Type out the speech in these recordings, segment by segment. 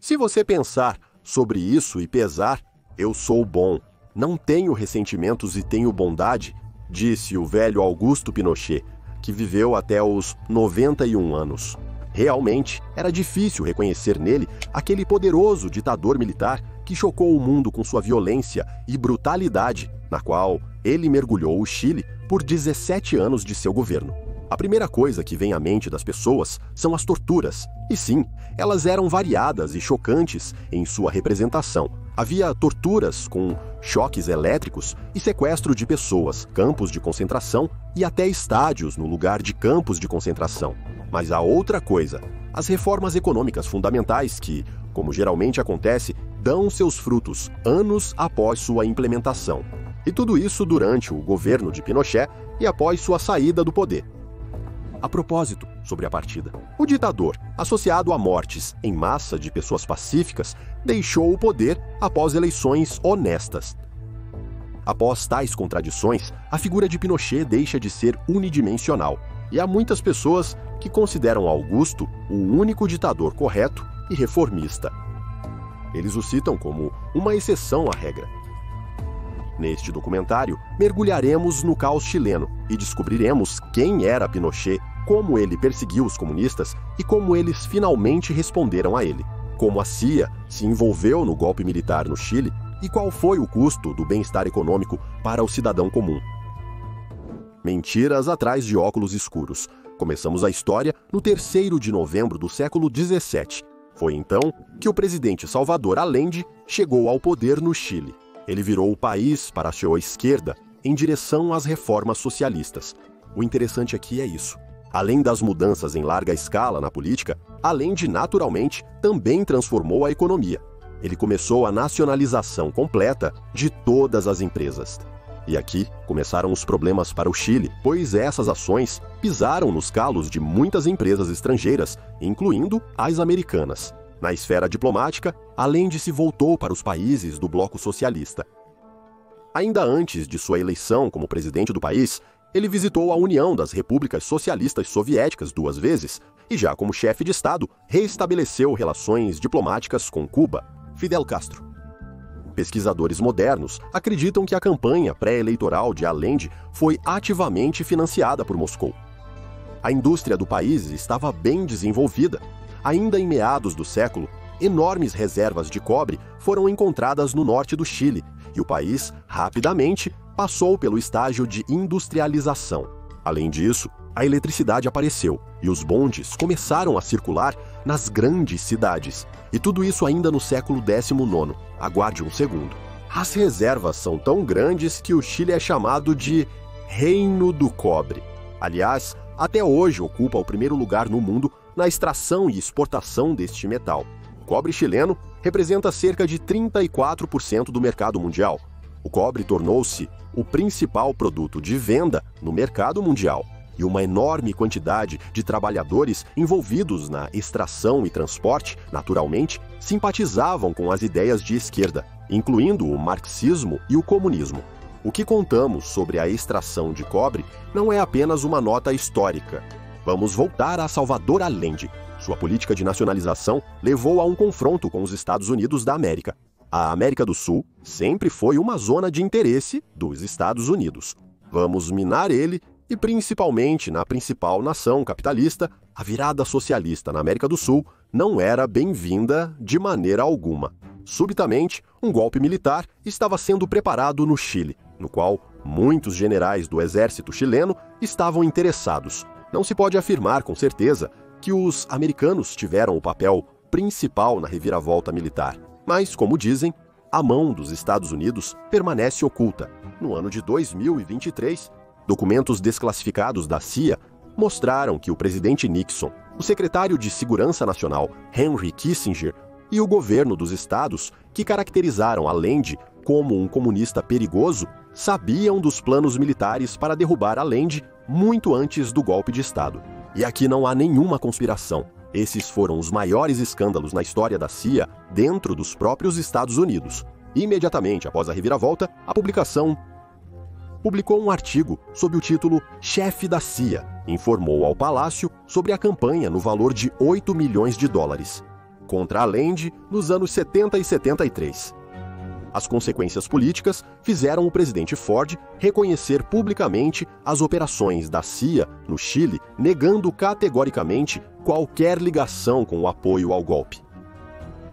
Se você pensar sobre isso e pesar, eu sou bom, não tenho ressentimentos e tenho bondade, disse o velho Augusto Pinochet, que viveu até os 91 anos. Realmente, era difícil reconhecer nele aquele poderoso ditador militar que chocou o mundo com sua violência e brutalidade, na qual ele mergulhou o Chile por 17 anos de seu governo. A primeira coisa que vem à mente das pessoas são as torturas. E sim, elas eram variadas e chocantes em sua representação. Havia torturas com choques elétricos e sequestro de pessoas, campos de concentração e até estádios no lugar de campos de concentração. Mas há outra coisa, as reformas econômicas fundamentais que, como geralmente acontece, dão seus frutos anos após sua implementação. E tudo isso durante o governo de Pinochet e após sua saída do poder. A propósito, sobre a partida, o ditador, associado a mortes em massa de pessoas pacíficas, deixou o poder após eleições honestas. Após tais contradições, a figura de Pinochet deixa de ser unidimensional, e há muitas pessoas que consideram Augusto o único ditador correto e reformista. Eles o citam como uma exceção à regra. Neste documentário, mergulharemos no caos chileno e descobriremos quem era Pinochet, como ele perseguiu os comunistas e como eles finalmente responderam a ele, como a CIA se envolveu no golpe militar no Chile e qual foi o custo do bem-estar econômico para o cidadão comum. Mentiras atrás de óculos escuros. Começamos a história no 3º de novembro do século 17. Foi então que o presidente Salvador Allende chegou ao poder no Chile. Ele virou o país para a sua esquerda em direção às reformas socialistas. O interessante aqui é isso. Além das mudanças em larga escala na política, Allende naturalmente também transformou a economia. Ele começou a nacionalização completa de todas as empresas. E aqui começaram os problemas para o Chile, pois essas ações pisaram nos calos de muitas empresas estrangeiras, incluindo as americanas. Na esfera diplomática, Allende se voltou para os países do bloco socialista. Ainda antes de sua eleição como presidente do país, ele visitou a União das Repúblicas Socialistas Soviéticas 2 vezes e, já como chefe de Estado, reestabeleceu relações diplomáticas com Cuba. Fidel Castro. Pesquisadores modernos acreditam que a campanha pré-eleitoral de Allende foi ativamente financiada por Moscou. A indústria do país estava bem desenvolvida. Ainda em meados do século, enormes reservas de cobre foram encontradas no norte do Chile e o país, rapidamente, passou pelo estágio de industrialização. Além disso, a eletricidade apareceu e os bondes começaram a circular nas grandes cidades. E tudo isso ainda no século XIX. Aguarde um segundo. As reservas são tão grandes que o Chile é chamado de Reino do Cobre. Aliás, até hoje ocupa o primeiro lugar no mundo na extração e exportação deste metal. O cobre chileno representa cerca de 34% do mercado mundial. O cobre tornou-se o principal produto de venda no mercado mundial. E uma enorme quantidade de trabalhadores envolvidos na extração e transporte, naturalmente, simpatizavam com as ideias de esquerda, incluindo o marxismo e o comunismo. O que contamos sobre a extração de cobre não é apenas uma nota histórica. Vamos voltar a Salvador Allende. Sua política de nacionalização levou a um confronto com os Estados Unidos da América. A América do Sul sempre foi uma zona de interesse dos Estados Unidos. Vamos minar ele e, principalmente na principal nação capitalista, a virada socialista na América do Sul não era bem-vinda de maneira alguma. Subitamente, um golpe militar estava sendo preparado no Chile, no qual muitos generais do exército chileno estavam interessados. Não se pode afirmar com certeza que os americanos tiveram o papel principal na reviravolta militar. Mas, como dizem, a mão dos Estados Unidos permanece oculta. No ano de 2023, documentos desclassificados da CIA mostraram que o presidente Nixon, o secretário de Segurança Nacional Henry Kissinger e o governo dos estados, que caracterizaram Allende como um comunista perigoso, sabiam dos planos militares para derrubar Allende muito antes do golpe de Estado. E aqui não há nenhuma conspiração. Esses foram os maiores escândalos na história da CIA dentro dos próprios Estados Unidos. Imediatamente após a reviravolta, a publicação publicou um artigo sob o título Chefe da CIA informou ao Palácio sobre a campanha no valor de $8 milhões. contra Allende nos anos 70 e 73. As consequências políticas fizeram o presidente Ford reconhecer publicamente as operações da CIA no Chile, negando categoricamente qualquer ligação com o apoio ao golpe.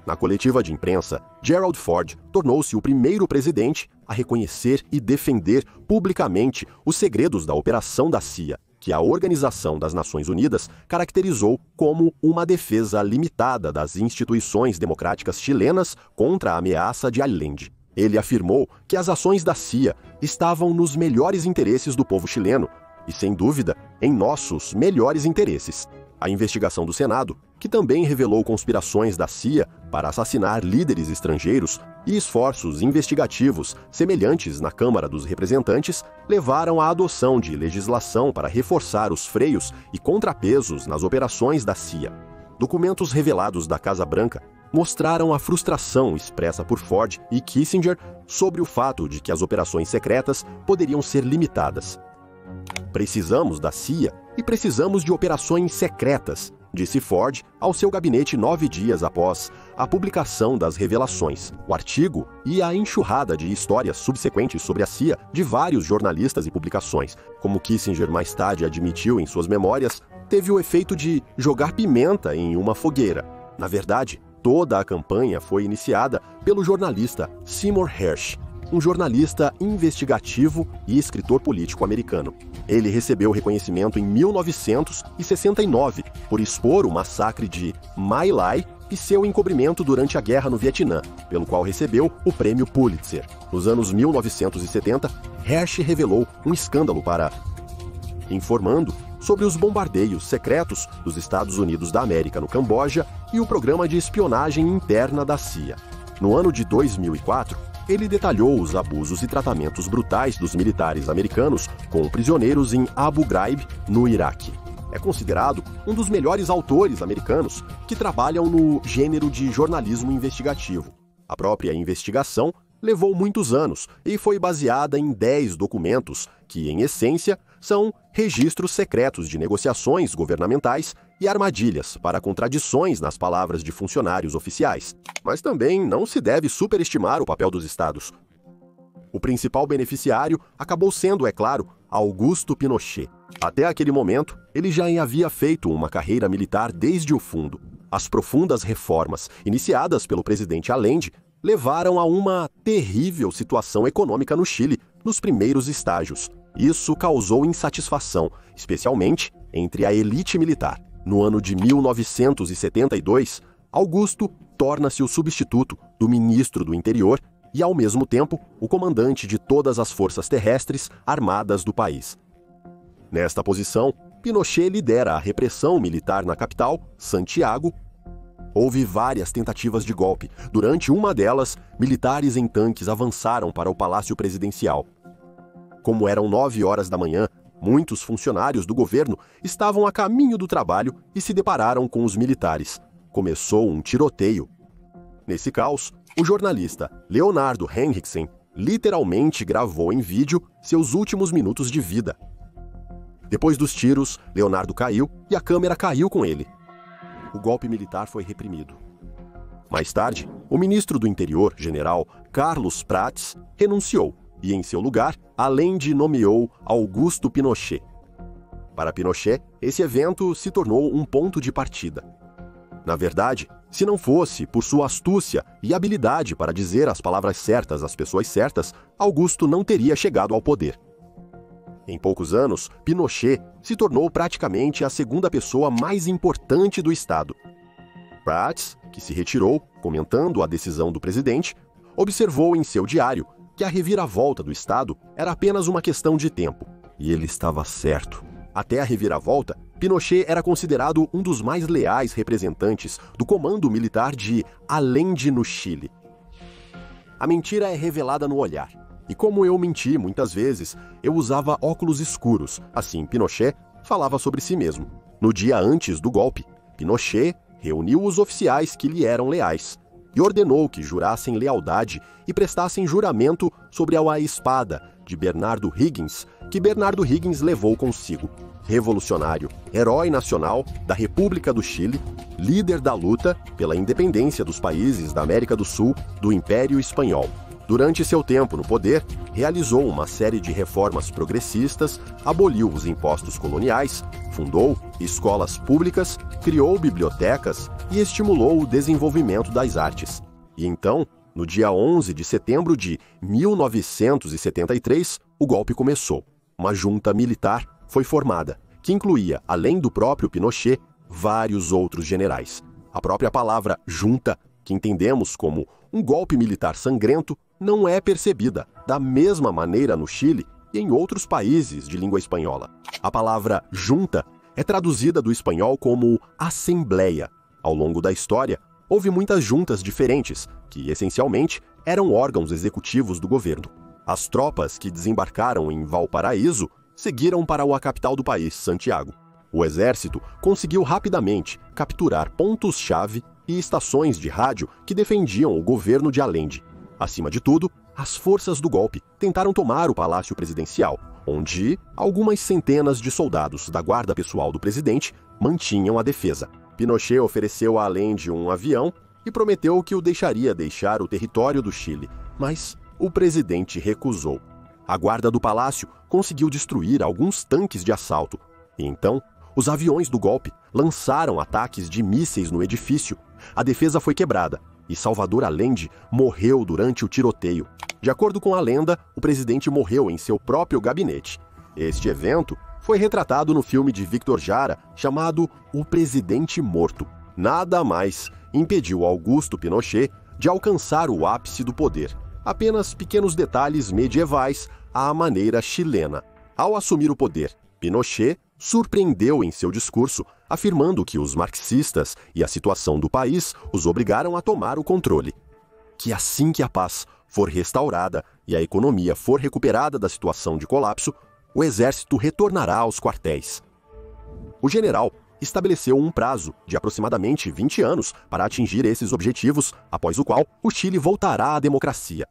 Na coletiva de imprensa, Gerald Ford tornou-se o primeiro presidente a reconhecer e defender publicamente os segredos da operação da CIA, que a Organização das Nações Unidas caracterizou como uma defesa limitada das instituições democráticas chilenas contra a ameaça de Allende. Ele afirmou que as ações da CIA estavam nos melhores interesses do povo chileno e, sem dúvida, em nossos melhores interesses. A investigação do Senado, que também revelou conspirações da CIA para assassinar líderes estrangeiros e esforços investigativos semelhantes na Câmara dos Representantes, levaram à adoção de legislação para reforçar os freios e contrapesos nas operações da CIA. Documentos revelados da Casa Branca mostraram a frustração expressa por Ford e Kissinger sobre o fato de que as operações secretas poderiam ser limitadas. "Precisamos da CIA e precisamos de operações secretas", disse Ford ao seu gabinete 9 dias após a publicação das revelações, o artigo e a enxurrada de histórias subsequentes sobre a CIA de vários jornalistas e publicações. Como Kissinger mais tarde admitiu em suas memórias, teve o efeito de jogar pimenta em uma fogueira. Na verdade, toda a campanha foi iniciada pelo jornalista Seymour Hersh, um jornalista investigativo e escritor político americano. Ele recebeu reconhecimento em 1969 por expor o massacre de My Lai e seu encobrimento durante a guerra no Vietnã, pelo qual recebeu o prêmio Pulitzer. Nos anos 1970, Hersh revelou um escândalo informando sobre os bombardeios secretos dos Estados Unidos da América no Camboja e o programa de espionagem interna da CIA. No ano de 2004, ele detalhou os abusos e tratamentos brutais dos militares americanos com prisioneiros em Abu Ghraib, no Iraque. É considerado um dos melhores autores americanos que trabalham no gênero de jornalismo investigativo. A própria investigação levou muitos anos e foi baseada em 10 documentos que, em essência, são registros secretos de negociações governamentais e armadilhas para contradições nas palavras de funcionários oficiais. Mas também não se deve superestimar o papel dos estados. O principal beneficiário acabou sendo, é claro, Augusto Pinochet. Até aquele momento, ele já havia feito uma carreira militar desde o fundo. As profundas reformas iniciadas pelo presidente Allende levaram a uma terrível situação econômica no Chile nos primeiros estágios. Isso causou insatisfação, especialmente entre a elite militar. No ano de 1972, Augusto torna-se o substituto do ministro do Interior e, ao mesmo tempo, o comandante de todas as forças terrestres armadas do país. Nesta posição, Pinochet lidera a repressão militar na capital, Santiago. Houve várias tentativas de golpe. Durante uma delas, militares em tanques avançaram para o Palácio Presidencial. Como eram 9 horas da manhã, muitos funcionários do governo estavam a caminho do trabalho e se depararam com os militares. Começou um tiroteio. Nesse caos, o jornalista Leonardo Henriksen literalmente gravou em vídeo seus últimos minutos de vida. Depois dos tiros, Leonardo caiu e a câmera caiu com ele. O golpe militar foi reprimido. Mais tarde, o ministro do Interior, general Carlos Prates, renunciou e, em seu lugar, Allende nomeou Augusto Pinochet. Para Pinochet, esse evento se tornou um ponto de partida. Na verdade, se não fosse por sua astúcia e habilidade para dizer as palavras certas às pessoas certas, Augusto não teria chegado ao poder. Em poucos anos, Pinochet se tornou praticamente a segunda pessoa mais importante do Estado. Prates, que se retirou, comentando a decisão do presidente, observou em seu diário que a reviravolta do Estado era apenas uma questão de tempo. E ele estava certo. Até a reviravolta, Pinochet era considerado um dos mais leais representantes do comando militar de Allende no Chile. A mentira é revelada no olhar. E como eu menti muitas vezes, eu usava óculos escuros. Assim, Pinochet falava sobre si mesmo. No dia antes do golpe, Pinochet reuniu os oficiais que lhe eram leais. e ordenou que jurassem lealdade e prestassem juramento sobre a espada de Bernardo Higgins, que Bernardo Higgins levou consigo. Revolucionário, herói nacional da República do Chile, líder da luta pela independência dos países da América do Sul do Império Espanhol. Durante seu tempo no poder, realizou uma série de reformas progressistas, aboliu os impostos coloniais, fundou escolas públicas, criou bibliotecas e estimulou o desenvolvimento das artes. E então, no dia 11 de setembro de 1973, o golpe começou. Uma junta militar foi formada, que incluía, além do próprio Pinochet, vários outros generais. A própria palavra junta, que entendemos como um golpe militar sangrento, não é percebida da mesma maneira no Chile e em outros países de língua espanhola. A palavra junta é traduzida do espanhol como assembleia. Ao longo da história, houve muitas juntas diferentes, que essencialmente eram órgãos executivos do governo. As tropas que desembarcaram em Valparaíso seguiram para a capital do país, Santiago. O exército conseguiu rapidamente capturar pontos-chave e estações de rádio que defendiam o governo de Allende. Acima de tudo, as forças do golpe tentaram tomar o Palácio Presidencial, onde algumas centenas de soldados da guarda pessoal do presidente mantinham a defesa. Pinochet ofereceu a Allende um avião e prometeu que o deixaria deixar o território do Chile, mas o presidente recusou. A guarda do palácio conseguiu destruir alguns tanques de assalto. E então, os aviões do golpe lançaram ataques de mísseis no edifício. A defesa foi quebrada e Salvador Allende morreu durante o tiroteio. De acordo com a lenda, o presidente morreu em seu próprio gabinete. Este evento foi retratado no filme de Victor Jara chamado O Presidente Morto. Nada mais impediu Augusto Pinochet de alcançar o ápice do poder. Apenas pequenos detalhes medievais à maneira chilena. Ao assumir o poder, Pinochet surpreendeu em seu discurso, afirmando que os marxistas e a situação do país os obrigaram a tomar o controle. Que assim que a paz for restaurada e a economia for recuperada da situação de colapso, o exército retornará aos quartéis. O general estabeleceu um prazo de aproximadamente 20 anos para atingir esses objetivos, após o qual o Chile voltará à democracia.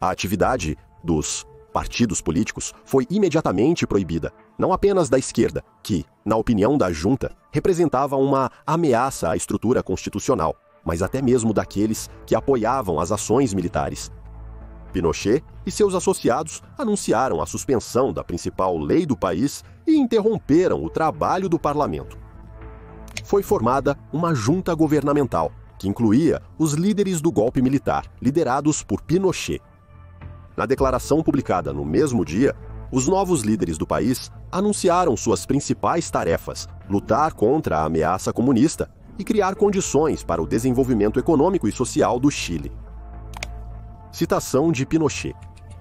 A atividade dos partidos políticos foi imediatamente proibida, não apenas da esquerda, que, na opinião da junta, representava uma ameaça à estrutura constitucional, mas até mesmo daqueles que apoiavam as ações militares. Pinochet e seus associados anunciaram a suspensão da principal lei do país e interromperam o trabalho do parlamento. Foi formada uma junta governamental, que incluía os líderes do golpe militar, liderados por Pinochet. Na declaração publicada no mesmo dia, os novos líderes do país anunciaram suas principais tarefas: lutar contra a ameaça comunista e criar condições para o desenvolvimento econômico e social do Chile. Citação de Pinochet: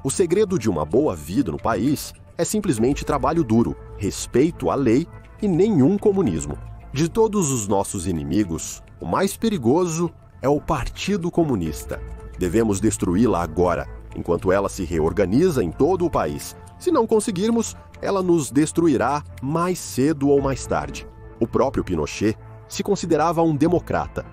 o segredo de uma boa vida no país é simplesmente trabalho duro, respeito à lei e nenhum comunismo. De todos os nossos inimigos, o mais perigoso é o Partido Comunista. Devemos destruí-la agora, enquanto ela se reorganiza em todo o país. Se não conseguirmos, ela nos destruirá mais cedo ou mais tarde. O próprio Pinochet se considerava um democrata.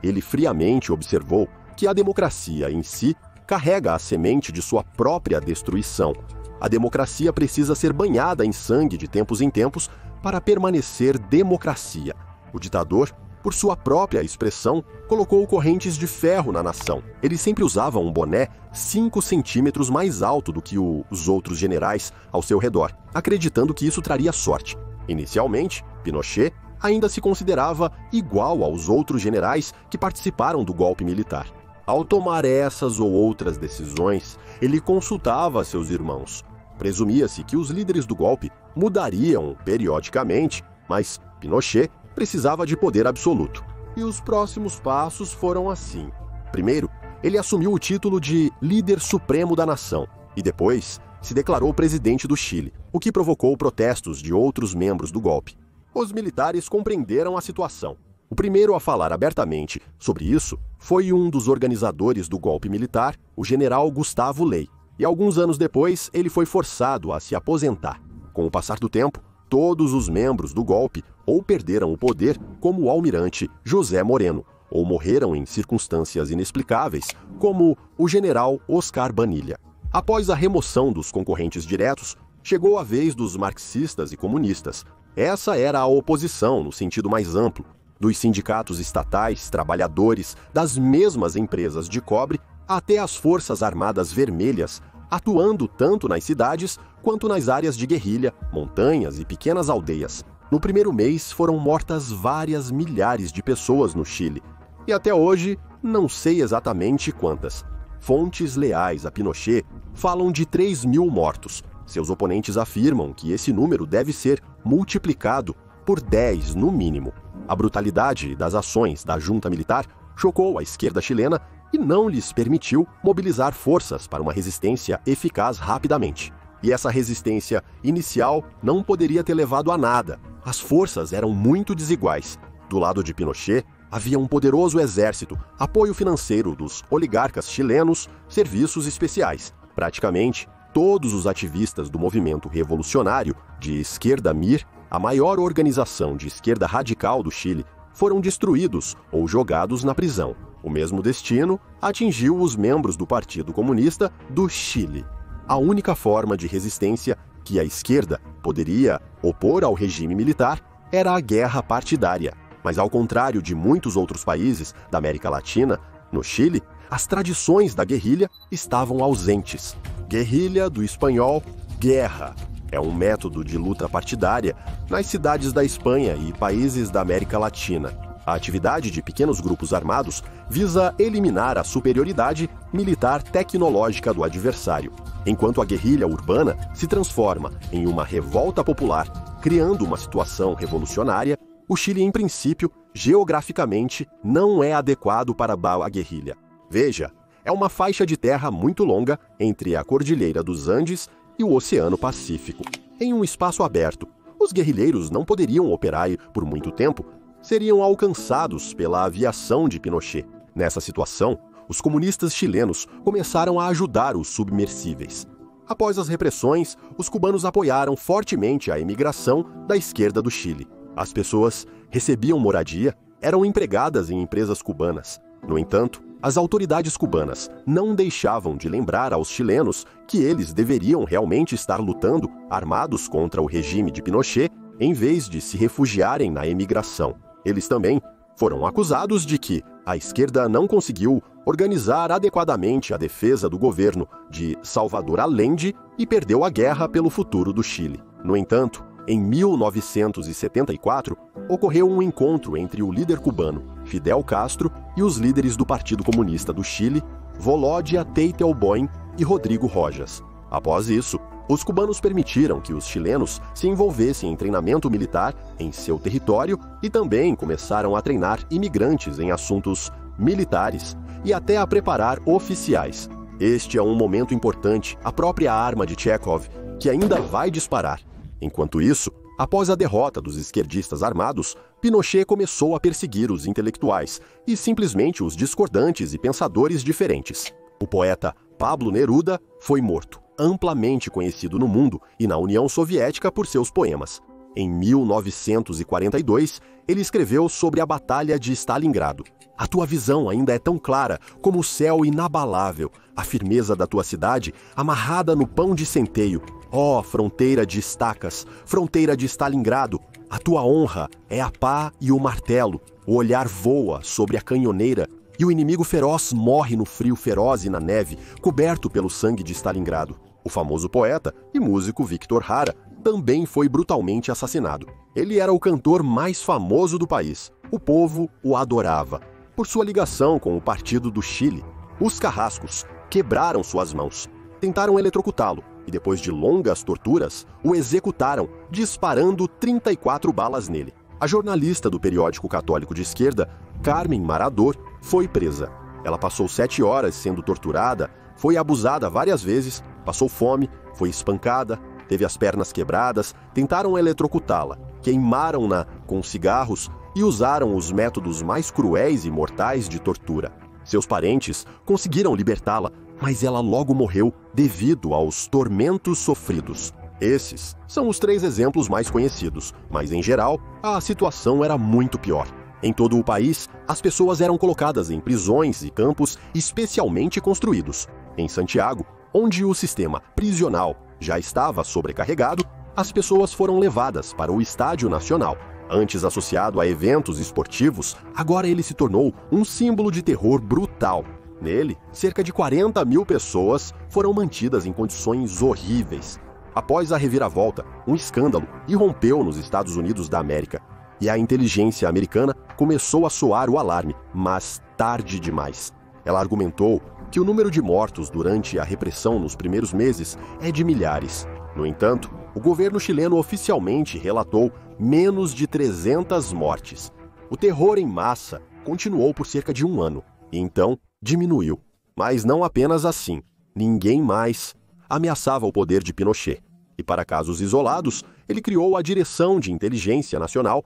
Ele friamente observou que a democracia em si carrega a semente de sua própria destruição. A democracia precisa ser banhada em sangue de tempos em tempos para permanecer democracia. O ditador, por sua própria expressão, colocou correntes de ferro na nação. Ele sempre usava um boné 5 centímetros mais alto do que os outros generais ao seu redor, acreditando que isso traria sorte. Inicialmente, Pinochet ainda se considerava igual aos outros generais que participaram do golpe militar. Ao tomar essas ou outras decisões, ele consultava seus irmãos. Presumia-se que os líderes do golpe mudariam periodicamente, mas Pinochet precisava de poder absoluto. E os próximos passos foram assim. Primeiro, ele assumiu o título de líder supremo da nação e depois se declarou presidente do Chile, o que provocou protestos de outros membros do golpe. Os militares compreenderam a situação. O primeiro a falar abertamente sobre isso foi um dos organizadores do golpe militar, o general Gustavo Ley, e alguns anos depois ele foi forçado a se aposentar. Com o passar do tempo, todos os membros do golpe ou perderam o poder, como o almirante José Moreno, ou morreram em circunstâncias inexplicáveis, como o general Oscar Bonilla. Após a remoção dos concorrentes diretos, chegou a vez dos marxistas e comunistas. Essa era a oposição no sentido mais amplo, dos sindicatos estatais, trabalhadores, das mesmas empresas de cobre, até as Forças Armadas Vermelhas, atuando tanto nas cidades quanto nas áreas de guerrilha, montanhas e pequenas aldeias. No primeiro mês foram mortas várias milhares de pessoas no Chile, e até hoje não sei exatamente quantas. Fontes leais a Pinochet falam de 3.000 mortos. Seus oponentes afirmam que esse número deve ser multiplicado por 10 no mínimo. A brutalidade das ações da junta militar chocou a esquerda chilena e não lhes permitiu mobilizar forças para uma resistência eficaz rapidamente. E essa resistência inicial não poderia ter levado a nada. As forças eram muito desiguais. Do lado de Pinochet, havia um poderoso exército, apoio financeiro dos oligarcas chilenos, serviços especiais. Praticamente, todos os ativistas do movimento revolucionário de esquerda MIR, a maior organização de esquerda radical do Chile, foram destruídos ou jogados na prisão. O mesmo destino atingiu os membros do Partido Comunista do Chile. A única forma de resistência que a esquerda poderia opor ao regime militar era a guerra partidária. Mas ao contrário de muitos outros países da América Latina, no Chile, as tradições da guerrilha estavam ausentes. Guerrilha, do espanhol, guerra, é um método de luta partidária nas cidades da Espanha e países da América Latina. A atividade de pequenos grupos armados visa eliminar a superioridade militar tecnológica do adversário, enquanto a guerrilha urbana se transforma em uma revolta popular, criando uma situação revolucionária. O Chile, em princípio, geograficamente, não é adequado para a guerrilha. Veja, é uma faixa de terra muito longa entre a Cordilheira dos Andes e o Oceano Pacífico. Em um espaço aberto, os guerrilheiros não poderiam operar por muito tempo, seriam alcançados pela aviação de Pinochet. Nessa situação, os comunistas chilenos começaram a ajudar os submersíveis. Após as repressões, os cubanos apoiaram fortemente a imigração da esquerda do Chile. As pessoas recebiam moradia, eram empregadas em empresas cubanas. No entanto, as autoridades cubanas não deixavam de lembrar aos chilenos que eles deveriam realmente estar lutando armados contra o regime de Pinochet, em vez de se refugiarem na emigração. Eles também foram acusados de que a esquerda não conseguiu organizar adequadamente a defesa do governo de Salvador Allende e perdeu a guerra pelo futuro do Chile. No entanto, em 1974, ocorreu um encontro entre o líder cubano, Fidel Castro, e os líderes do Partido Comunista do Chile, Volódia Teitelboim e Rodrigo Rojas. Após isso, os cubanos permitiram que os chilenos se envolvessem em treinamento militar em seu território e também começaram a treinar imigrantes em assuntos militares e até a preparar oficiais. Este é um momento importante, a própria arma de Chekhov, que ainda vai disparar. Enquanto isso, após a derrota dos esquerdistas armados, Pinochet começou a perseguir os intelectuais e simplesmente os discordantes e pensadores diferentes. O poeta Pablo Neruda foi morto, amplamente conhecido no mundo e na União Soviética por seus poemas. Em 1942, ele escreveu sobre a Batalha de Stalingrado. A tua visão ainda é tão clara como o céu inabalável, a firmeza da tua cidade amarrada no pão de centeio. Ó, fronteira de estacas, fronteira de Stalingrado, a tua honra é a pá e o martelo. O olhar voa sobre a canhoneira e o inimigo feroz morre no frio feroz e na neve, coberto pelo sangue de Stalingrado. O famoso poeta e músico Victor Jara também foi brutalmente assassinado. Ele era o cantor mais famoso do país. O povo o adorava. Por sua ligação com o Partido do Chile, os carrascos quebraram suas mãos, tentaram eletrocutá-lo e, depois de longas torturas, o executaram, disparando 34 balas nele. A jornalista do periódico católico de esquerda, Carmen Marador, foi presa. Ela passou 7 horas sendo torturada, foi abusada várias vezes, passou fome, foi espancada, teve as pernas quebradas, tentaram eletrocutá-la, queimaram-na com cigarros e usaram os métodos mais cruéis e mortais de tortura. Seus parentes conseguiram libertá-la, mas ela logo morreu devido aos tormentos sofridos. Esses são os 3 exemplos mais conhecidos, mas em geral, a situação era muito pior. Em todo o país, as pessoas eram colocadas em prisões e campos especialmente construídos. Em Santiago, onde o sistema prisional já estava sobrecarregado, as pessoas foram levadas para o Estádio Nacional. Antes associado a eventos esportivos, agora ele se tornou um símbolo de terror brutal. Nele, cerca de 40 mil pessoas foram mantidas em condições horríveis. Após a reviravolta, um escândalo irrompeu nos Estados Unidos da América. E a inteligência americana começou a soar o alarme, mas tarde demais. Ela argumentou que o número de mortos durante a repressão nos primeiros meses é de milhares. No entanto, o governo chileno oficialmente relatou menos de 300 mortes. O terror em massa continuou por cerca de um ano, e então diminuiu. Mas não apenas assim. Ninguém mais ameaçava o poder de Pinochet. E para casos isolados, ele criou a Direção de Inteligência Nacional.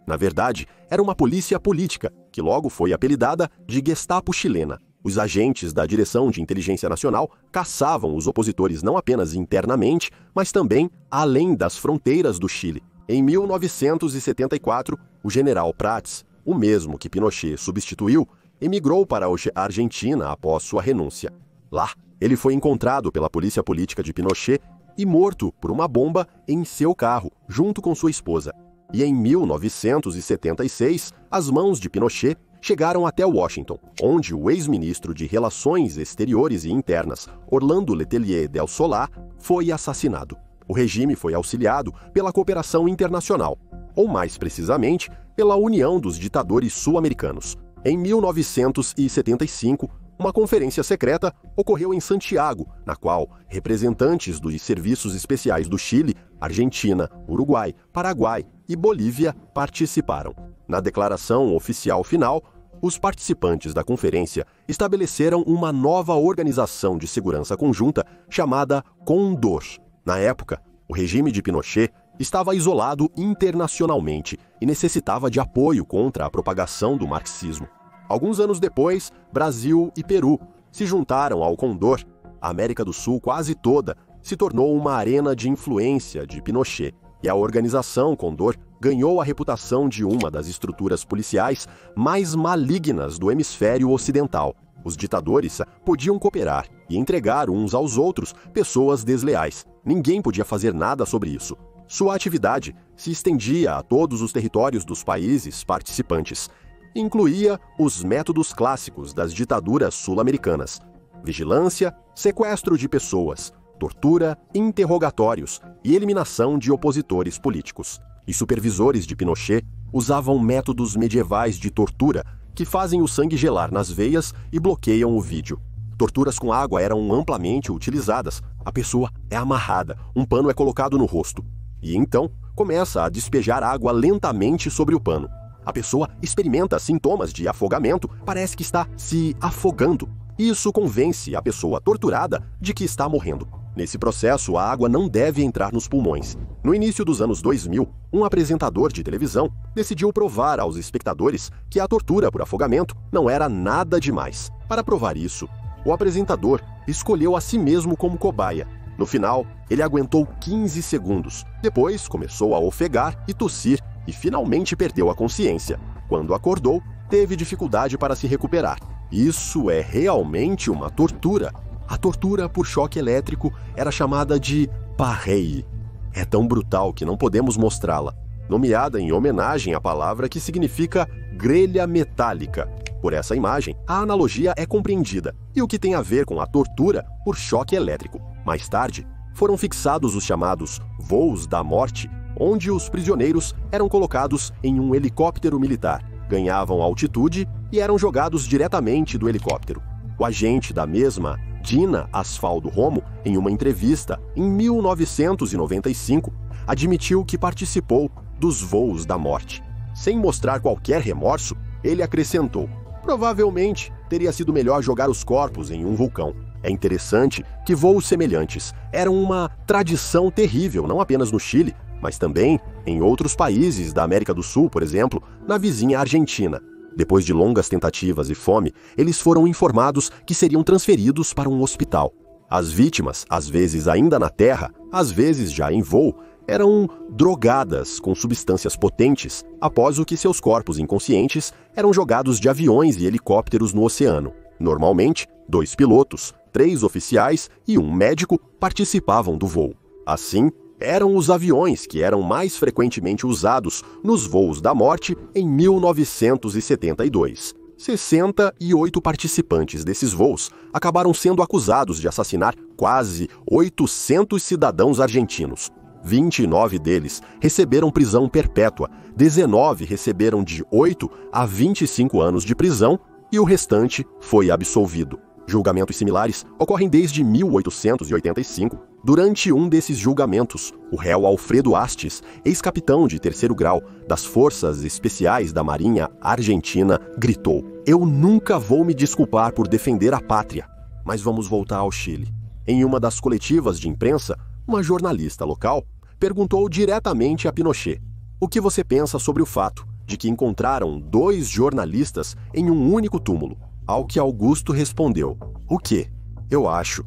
Na verdade, era uma polícia política, que logo foi apelidada de Gestapo chilena. Os agentes da Direção de Inteligência Nacional caçavam os opositores não apenas internamente, mas também além das fronteiras do Chile. Em 1974, o general Prats, o mesmo que Pinochet substituiu, emigrou para a Argentina após sua renúncia. Lá, ele foi encontrado pela polícia política de Pinochet e morto por uma bomba em seu carro, junto com sua esposa. E em 1976, as mãos de Pinochet chegaram até Washington, onde o ex-ministro de Relações Exteriores e Internas, Orlando Letelier del Solar, foi assassinado. O regime foi auxiliado pela cooperação internacional, ou mais precisamente, pela União dos Ditadores Sul-Americanos. Em 1975, uma conferência secreta ocorreu em Santiago, na qual representantes dos serviços especiais do Chile, Argentina, Uruguai, Paraguai e Bolívia participaram. Na declaração oficial final, os participantes da conferência estabeleceram uma nova organização de segurança conjunta chamada Condor. Na época, o regime de Pinochet estava isolado internacionalmente e necessitava de apoio contra a propagação do marxismo. Alguns anos depois, Brasil e Peru se juntaram ao Condor. A América do Sul quase toda se tornou uma arena de influência de Pinochet, e a organização Condor ganhou a reputação de uma das estruturas policiais mais malignas do hemisfério ocidental. Os ditadores podiam cooperar e entregar uns aos outros pessoas desleais. Ninguém podia fazer nada sobre isso. Sua atividade se estendia a todos os territórios dos países participantes. Incluía os métodos clássicos das ditaduras sul-americanas: vigilância, sequestro de pessoas, tortura, interrogatórios e eliminação de opositores políticos. Os supervisores de Pinochet usavam métodos medievais de tortura que fazem o sangue gelar nas veias e bloqueiam o vídeo. Torturas com água eram amplamente utilizadas. A pessoa é amarrada, um pano é colocado no rosto. E então começa a despejar água lentamente sobre o pano. A pessoa experimenta sintomas de afogamento, parece que está se afogando. Isso convence a pessoa torturada de que está morrendo. Nesse processo, a água não deve entrar nos pulmões. No início dos anos 2000, um apresentador de televisão decidiu provar aos espectadores que a tortura por afogamento não era nada demais. Para provar isso, o apresentador escolheu a si mesmo como cobaia. No final, ele aguentou 15 segundos. Depois, começou a ofegar e tossir e finalmente perdeu a consciência. Quando acordou, teve dificuldade para se recuperar. Isso é realmente uma tortura. A tortura por choque elétrico era chamada de parreille. É tão brutal que não podemos mostrá-la. Nomeada em homenagem à palavra que significa grelha metálica. Por essa imagem, a analogia é compreendida e o que tem a ver com a tortura por choque elétrico. Mais tarde, foram fixados os chamados voos da morte, onde os prisioneiros eram colocados em um helicóptero militar, ganhavam altitude e eram jogados diretamente do helicóptero. O agente da mesma, Dina Asfaldo Romo, em uma entrevista em 1995, admitiu que participou dos voos da morte. Sem mostrar qualquer remorso, ele acrescentou: provavelmente teria sido melhor jogar os corpos em um vulcão. É interessante que voos semelhantes eram uma tradição terrível, não apenas no Chile, mas também em outros países da América do Sul, por exemplo, na vizinha Argentina. Depois de longas tentativas e fome, eles foram informados que seriam transferidos para um hospital. As vítimas, às vezes ainda na terra, às vezes já em voo, eram drogadas com substâncias potentes após o que seus corpos inconscientes eram jogados de aviões e helicópteros no oceano. Normalmente, 2 pilotos, 3 oficiais e 1 médico participavam do voo. Assim, eram os aviões que eram mais frequentemente usados nos voos da morte em 1972. 68 participantes desses voos acabaram sendo acusados de assassinar quase 800 cidadãos argentinos. 29 deles receberam prisão perpétua, 19 receberam de 8 a 25 anos de prisão e o restante foi absolvido. Julgamentos similares ocorrem desde 1885. Durante um desses julgamentos, o réu Alfredo Astes, ex-capitão de 3º grau das Forças Especiais da Marinha Argentina, gritou: "Eu nunca vou me desculpar por defender a pátria." Mas vamos voltar ao Chile. Em uma das coletivas de imprensa, uma jornalista local perguntou diretamente a Pinochet: "O que você pensa sobre o fato de que encontraram 2 jornalistas em um único túmulo?" Ao que Augusto respondeu: "O quê? Eu acho.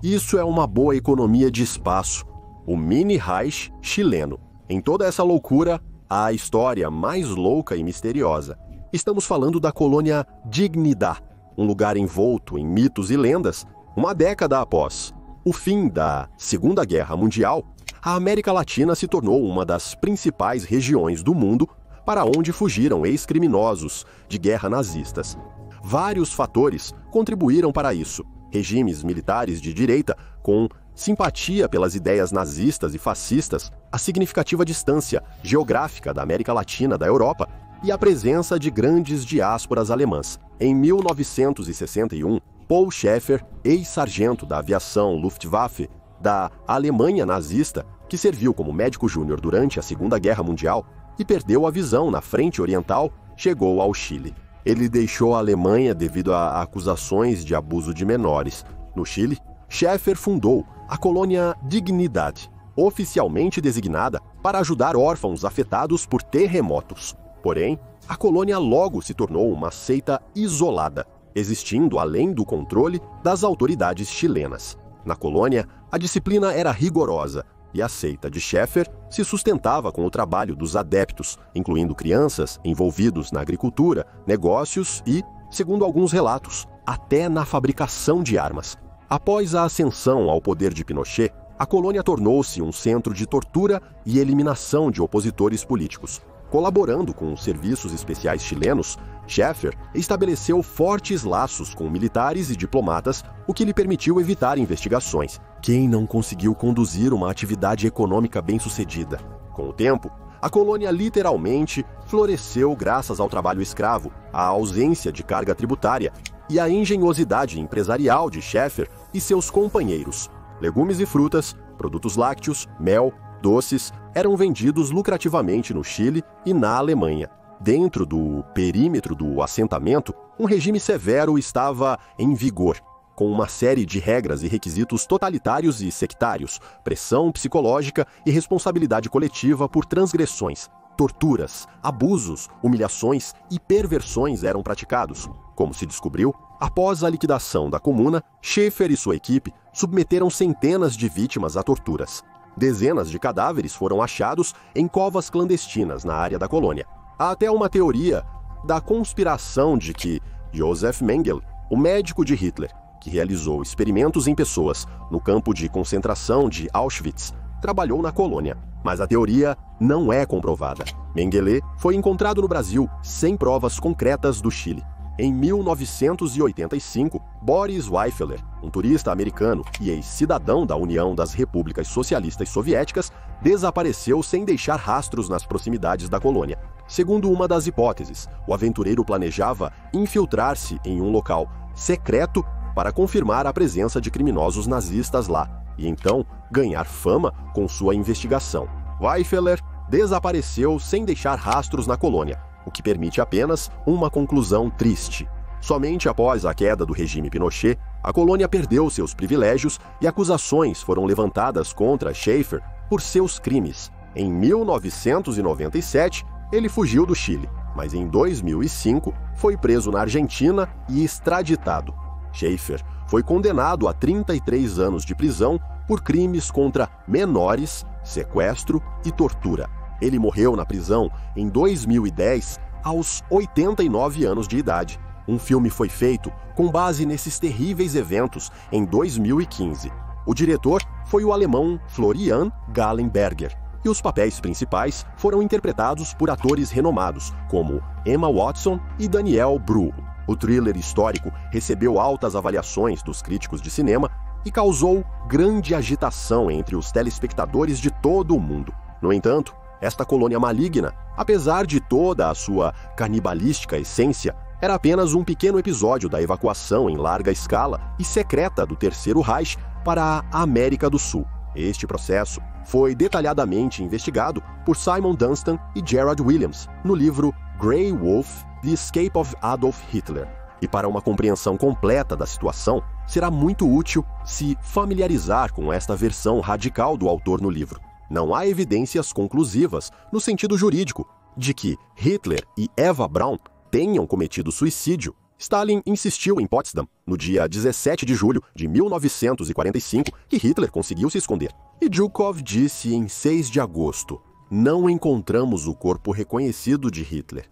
Isso é uma boa economia de espaço. O mini Reich chileno." Em toda essa loucura, há a história mais louca e misteriosa. Estamos falando da colônia Dignidad, um lugar envolto em mitos e lendas. Uma década após o fim da Segunda Guerra Mundial, a América Latina se tornou uma das principais regiões do mundo para onde fugiram ex-criminosos de guerra nazistas. Vários fatores contribuíram para isso. Regimes militares de direita com simpatia pelas ideias nazistas e fascistas, a significativa distância geográfica da América Latina da Europa e a presença de grandes diásporas alemãs. Em 1961, Paul Schaeffer, ex-sargento da aviação Luftwaffe da Alemanha nazista, que serviu como médico júnior durante a Segunda Guerra Mundial e perdeu a visão na frente oriental, chegou ao Chile. Ele deixou a Alemanha devido a acusações de abuso de menores. No Chile, Schaeffer fundou a colônia Dignidad, oficialmente designada para ajudar órfãos afetados por terremotos. Porém, a colônia logo se tornou uma seita isolada, existindo além do controle das autoridades chilenas. Na colônia, a disciplina era rigorosa e a seita de Schaeffer se sustentava com o trabalho dos adeptos, incluindo crianças envolvidos na agricultura, negócios e, segundo alguns relatos, até na fabricação de armas. Após a ascensão ao poder de Pinochet, a colônia tornou-se um centro de tortura e eliminação de opositores políticos. Colaborando com os serviços especiais chilenos, Schaeffer estabeleceu fortes laços com militares e diplomatas, o que lhe permitiu evitar investigações. Quem não conseguiu conduzir uma atividade econômica bem-sucedida? Com o tempo, a colônia literalmente floresceu graças ao trabalho escravo, à ausência de carga tributária e à engenhosidade empresarial de Schaeffer e seus companheiros. Legumes e frutas, produtos lácteos, mel, doces eram vendidos lucrativamente no Chile e na Alemanha. Dentro do perímetro do assentamento, um regime severo estava em vigor, com uma série de regras e requisitos totalitários e sectários, pressão psicológica e responsabilidade coletiva por transgressões. Torturas, abusos, humilhações e perversões eram praticados. Como se descobriu, após a liquidação da comuna, Schaeffer e sua equipe submeteram centenas de vítimas a torturas. Dezenas de cadáveres foram achados em covas clandestinas na área da colônia. Há até uma teoria da conspiração de que Josef Mengele, o médico de Hitler, que realizou experimentos em pessoas no campo de concentração de Auschwitz, trabalhou na colônia. Mas a teoria não é comprovada. Mengele foi encontrado no Brasil sem provas concretas do Chile. Em 1985, Boris Weifeler, um turista americano e ex-cidadão da União das Repúblicas Socialistas Soviéticas, desapareceu sem deixar rastros nas proximidades da colônia. Segundo uma das hipóteses, o aventureiro planejava infiltrar-se em um local secreto para confirmar a presença de criminosos nazistas lá e então ganhar fama com sua investigação. Weifeler desapareceu sem deixar rastros na colônia, o que permite apenas uma conclusão triste. Somente após a queda do regime Pinochet, a colônia perdeu seus privilégios e acusações foram levantadas contra Schaeffer por seus crimes. Em 1997, ele fugiu do Chile, mas em 2005 foi preso na Argentina e extraditado. Schaeffer foi condenado a 33 anos de prisão por crimes contra menores, sequestro e tortura. Ele morreu na prisão em 2010, aos 89 anos de idade. Um filme foi feito com base nesses terríveis eventos em 2015. O diretor foi o alemão Florian Gallenberger, e os papéis principais foram interpretados por atores renomados, como Emma Watson e Daniel Brühl. O thriller histórico recebeu altas avaliações dos críticos de cinema e causou grande agitação entre os telespectadores de todo o mundo. No entanto, esta colônia maligna, apesar de toda a sua canibalística essência, era apenas um pequeno episódio da evacuação em larga escala e secreta do Terceiro Reich para a América do Sul. Este processo foi detalhadamente investigado por Simon Dunstan e Gerard Williams no livro Grey Wolf: The Escape of Adolf Hitler. E para uma compreensão completa da situação, será muito útil se familiarizar com esta versão radical do autor no livro. Não há evidências conclusivas, no sentido jurídico, de que Hitler e Eva Braun tenham cometido suicídio. Stalin insistiu em Potsdam, no dia 17 de julho de 1945, que Hitler conseguiu se esconder. E Zhukov disse em 6 de agosto: "Não encontramos o corpo reconhecido de Hitler."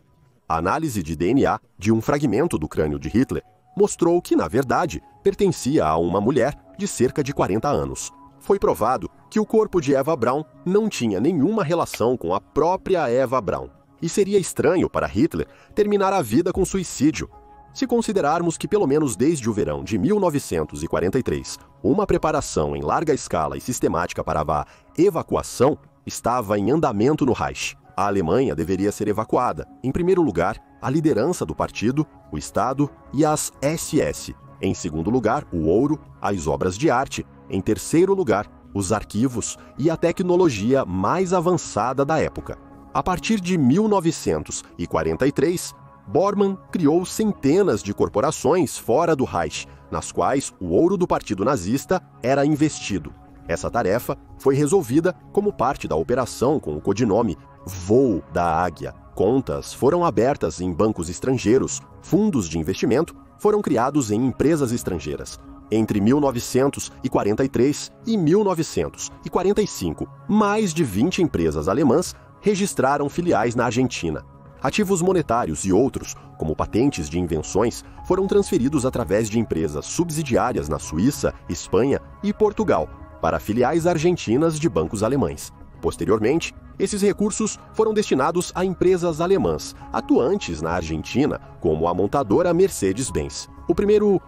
A análise de DNA de um fragmento do crânio de Hitler mostrou que, na verdade, pertencia a uma mulher de cerca de 40 anos. Foi provado que o corpo de Eva Braun não tinha nenhuma relação com a própria Eva Braun. E seria estranho para Hitler terminar a vida com suicídio, se considerarmos que, pelo menos desde o verão de 1943, uma preparação em larga escala e sistemática para a evacuação estava em andamento no Reich. A Alemanha deveria ser evacuada. Em primeiro lugar, a liderança do partido, o Estado e as SS. Em segundo lugar, o ouro, as obras de arte. Em terceiro lugar, os arquivos e a tecnologia mais avançada da época. A partir de 1943, Bormann criou centenas de corporações fora do Reich, nas quais o ouro do Partido Nazista era investido. Essa tarefa foi resolvida como parte da operação com o codinome Voo da Águia. Contas foram abertas em bancos estrangeiros, fundos de investimento foram criados em empresas estrangeiras. Entre 1943 e 1945, mais de 20 empresas alemãs registraram filiais na Argentina. Ativos monetários e outros, como patentes de invenções, foram transferidos através de empresas subsidiárias na Suíça, Espanha e Portugal, para filiais argentinas de bancos alemães. Posteriormente, esses recursos foram destinados a empresas alemãs, atuantes na Argentina, como a montadora Mercedes-Benz. O primeiro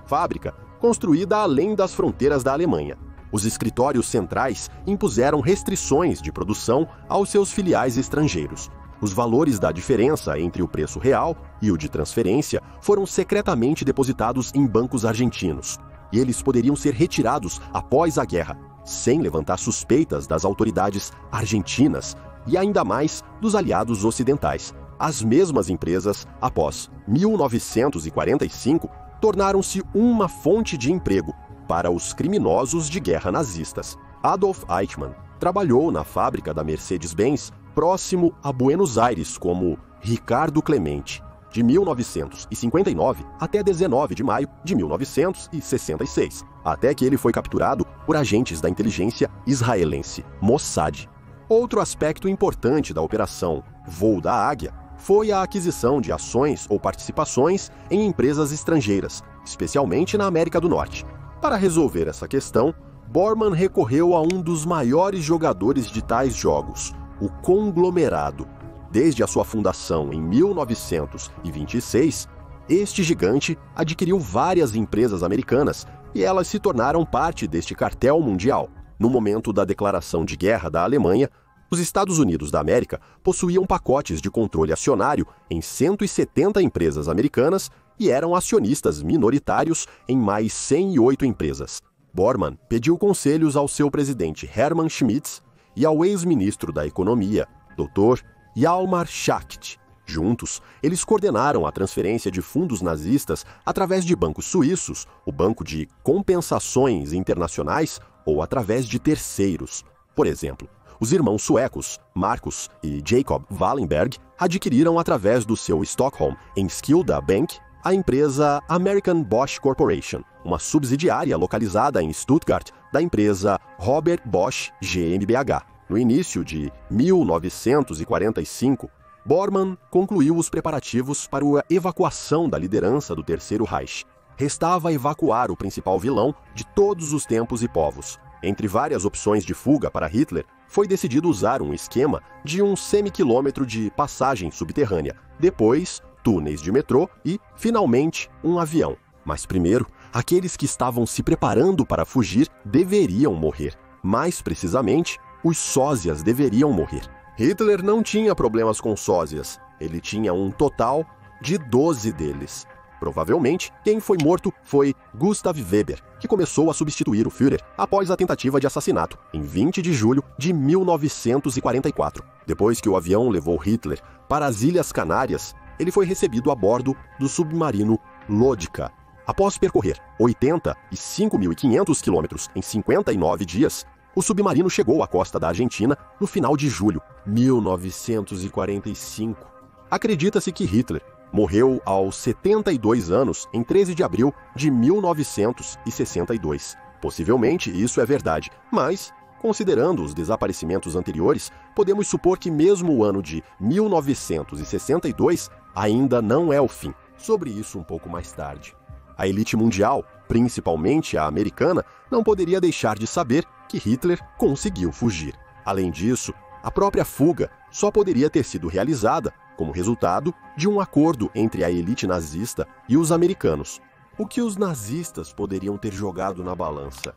fábrica construída além das fronteiras da Alemanha. Os escritórios centrais impuseram restrições de produção aos seus filiais estrangeiros. Os valores da diferença entre o preço real e o de transferência foram secretamente depositados em bancos argentinos, e eles poderiam ser retirados após a guerra, sem levantar suspeitas das autoridades argentinas e ainda mais dos aliados ocidentais. As mesmas empresas, após 1945, tornaram-se uma fonte de emprego para os criminosos de guerra nazistas. Adolf Eichmann trabalhou na fábrica da Mercedes-Benz próximo a Buenos Aires como Ricardo Clemente, de 1959 até 19 de maio de 1966, até que ele foi capturado por agentes da inteligência israelense, Mossad. Outro aspecto importante da operação Voo da Águia foi a aquisição de ações ou participações em empresas estrangeiras, especialmente na América do Norte. Para resolver essa questão, Bormann recorreu a um dos maiores jogadores de tais jogos, o conglomerado. Desde a sua fundação em 1926, este gigante adquiriu várias empresas americanas e elas se tornaram parte deste cartel mundial. No momento da declaração de guerra da Alemanha, os Estados Unidos da América possuíam pacotes de controle acionário em 170 empresas americanas e eram acionistas minoritários em mais 108 empresas. Bormann pediu conselhos ao seu presidente Hermann Schmitz e ao ex-ministro da Economia, Dr. Hjalmar Schacht. Juntos, eles coordenaram a transferência de fundos nazistas através de bancos suíços, o Banco de Compensações Internacionais ou através de terceiros. Por exemplo, os irmãos suecos, Marcus e Jacob Wallenberg, adquiriram através do seu Stockholm Enskilda Bank a empresa American Bosch Corporation, uma subsidiária localizada em Stuttgart, da empresa Robert Bosch GmbH. No início de 1945, Bormann concluiu os preparativos para a evacuação da liderança do Terceiro Reich. Restava evacuar o principal vilão de todos os tempos e povos. Entre várias opções de fuga para Hitler, foi decidido usar um esquema de um semi-quilômetro de passagem subterrânea, depois túneis de metrô e, finalmente, um avião. Mas primeiro, aqueles que estavam se preparando para fugir deveriam morrer. Mais precisamente, os sósias deveriam morrer. Hitler não tinha problemas com sósias. Ele tinha um total de 12 deles. Provavelmente, quem foi morto foi Gustav Weber, que começou a substituir o Führer após a tentativa de assassinato, em 20 de julho de 1944. Depois que o avião levou Hitler para as Ilhas Canárias, ele foi recebido a bordo do submarino Lodica. Após percorrer 85.500 quilômetros em 59 dias, o submarino chegou à costa da Argentina no final de julho de 1945. Acredita-se que Hitler morreu aos 72 anos em 13 de abril de 1962. Possivelmente isso é verdade, mas, considerando os desaparecimentos anteriores, podemos supor que mesmo o ano de 1962 ainda não é o fim. Sobre isso um pouco mais tarde. A elite mundial, principalmente a americana, não poderia deixar de saber que Hitler conseguiu fugir. Além disso, a própria fuga só poderia ter sido realizada como resultado de um acordo entre a elite nazista e os americanos. O que os nazistas poderiam ter jogado na balança?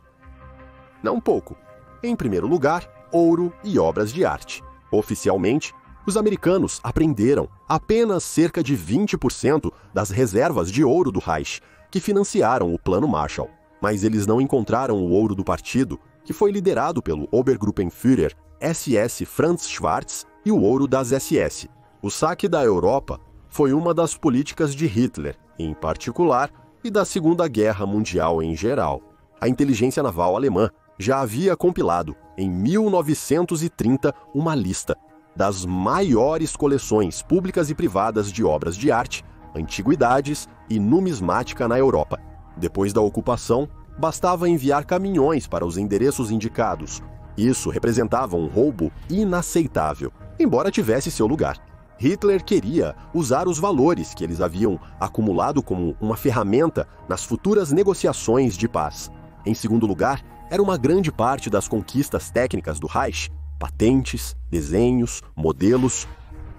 Não pouco. Em primeiro lugar, ouro e obras de arte. Oficialmente, os americanos apreenderam apenas cerca de 20% das reservas de ouro do Reich, que financiaram o Plano Marshall. Mas eles não encontraram o ouro do partido, que foi liderado pelo Obergruppenführer SS Franz Schwarz, e o ouro das SS. O saque da Europa foi uma das políticas de Hitler, em particular, e da Segunda Guerra Mundial em geral. A inteligência naval alemã já havia compilado, em 1930, uma lista das maiores coleções públicas e privadas de obras de arte, antiguidades e numismática na Europa. Depois da ocupação, bastava enviar caminhões para os endereços indicados. Isso representava um roubo inaceitável, embora tivesse seu lugar. Hitler queria usar os valores que eles haviam acumulado como uma ferramenta nas futuras negociações de paz. Em segundo lugar, era uma grande parte das conquistas técnicas do Reich, patentes, desenhos, modelos.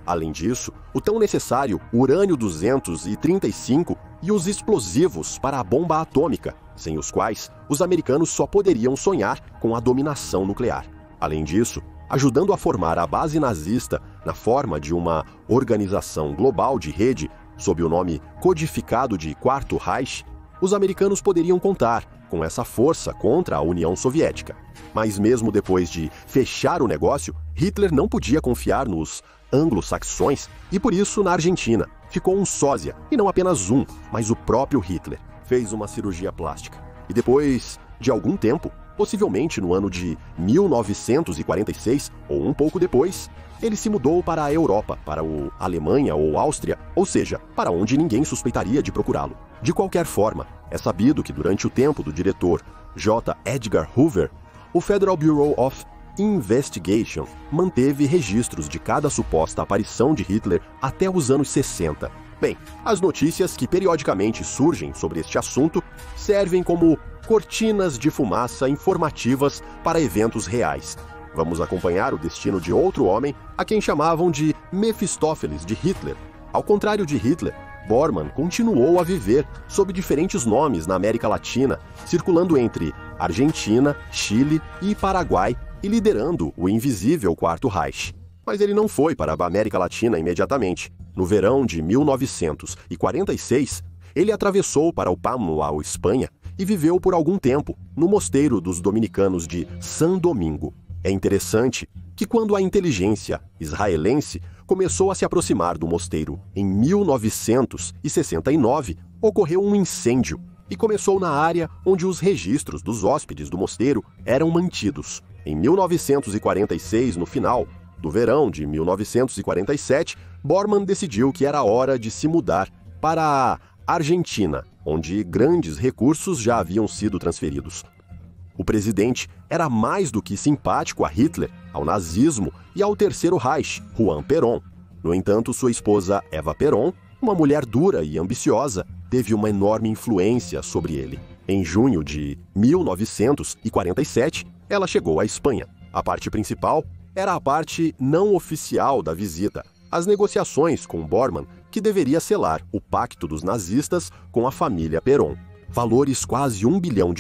Além disso, o tão necessário urânio-235 e os explosivos para a bomba atômica, sem os quais os americanos só poderiam sonhar com a dominação nuclear. Além disso, ajudando a formar a base nazista na forma de uma organização global de rede sob o nome codificado de Quarto Reich, os americanos poderiam contar com essa força contra a União Soviética. Mas mesmo depois de fechar o negócio, Hitler não podia confiar nos anglo-saxões e por isso na Argentina ficou um sósia, e não apenas um, mas o próprio Hitler. Fez uma cirurgia plástica e depois de algum tempo, possivelmente no ano de 1946 ou um pouco depois, ele se mudou para a Europa, para a Alemanha ou Áustria, ou seja, para onde ninguém suspeitaria de procurá-lo. De qualquer forma, é sabido que durante o tempo do diretor J. Edgar Hoover, o Federal Bureau of Investigation manteve registros de cada suposta aparição de Hitler até os anos 60. Bem, as notícias que periodicamente surgem sobre este assunto servem como cortinas de fumaça informativas para eventos reais. Vamos acompanhar o destino de outro homem a quem chamavam de Mefistófeles de Hitler. Ao contrário de Hitler, Bormann continuou a viver sob diferentes nomes na América Latina, circulando entre Argentina, Chile e Paraguai e liderando o invisível Quarto Reich. Mas ele não foi para a América Latina imediatamente. No verão de 1946, ele atravessou para o Palmau, Espanha, e viveu por algum tempo no mosteiro dos dominicanos de San Domingo. É interessante que quando a inteligência israelense começou a se aproximar do mosteiro em 1969, ocorreu um incêndio e começou na área onde os registros dos hóspedes do mosteiro eram mantidos. Em 1946, no final do verão de 1947, Bormann decidiu que era hora de se mudar para a Argentina, onde grandes recursos já haviam sido transferidos. O presidente era mais do que simpático a Hitler, ao nazismo e ao Terceiro Reich, Juan Perón. No entanto, sua esposa Eva Perón, uma mulher dura e ambiciosa, teve uma enorme influência sobre ele. Em junho de 1947, ela chegou à Espanha. A parte principal era a parte não oficial da visita, as negociações com Bormann, que deveria selar o pacto dos nazistas com a família Perón. Valores quase $1 bilhão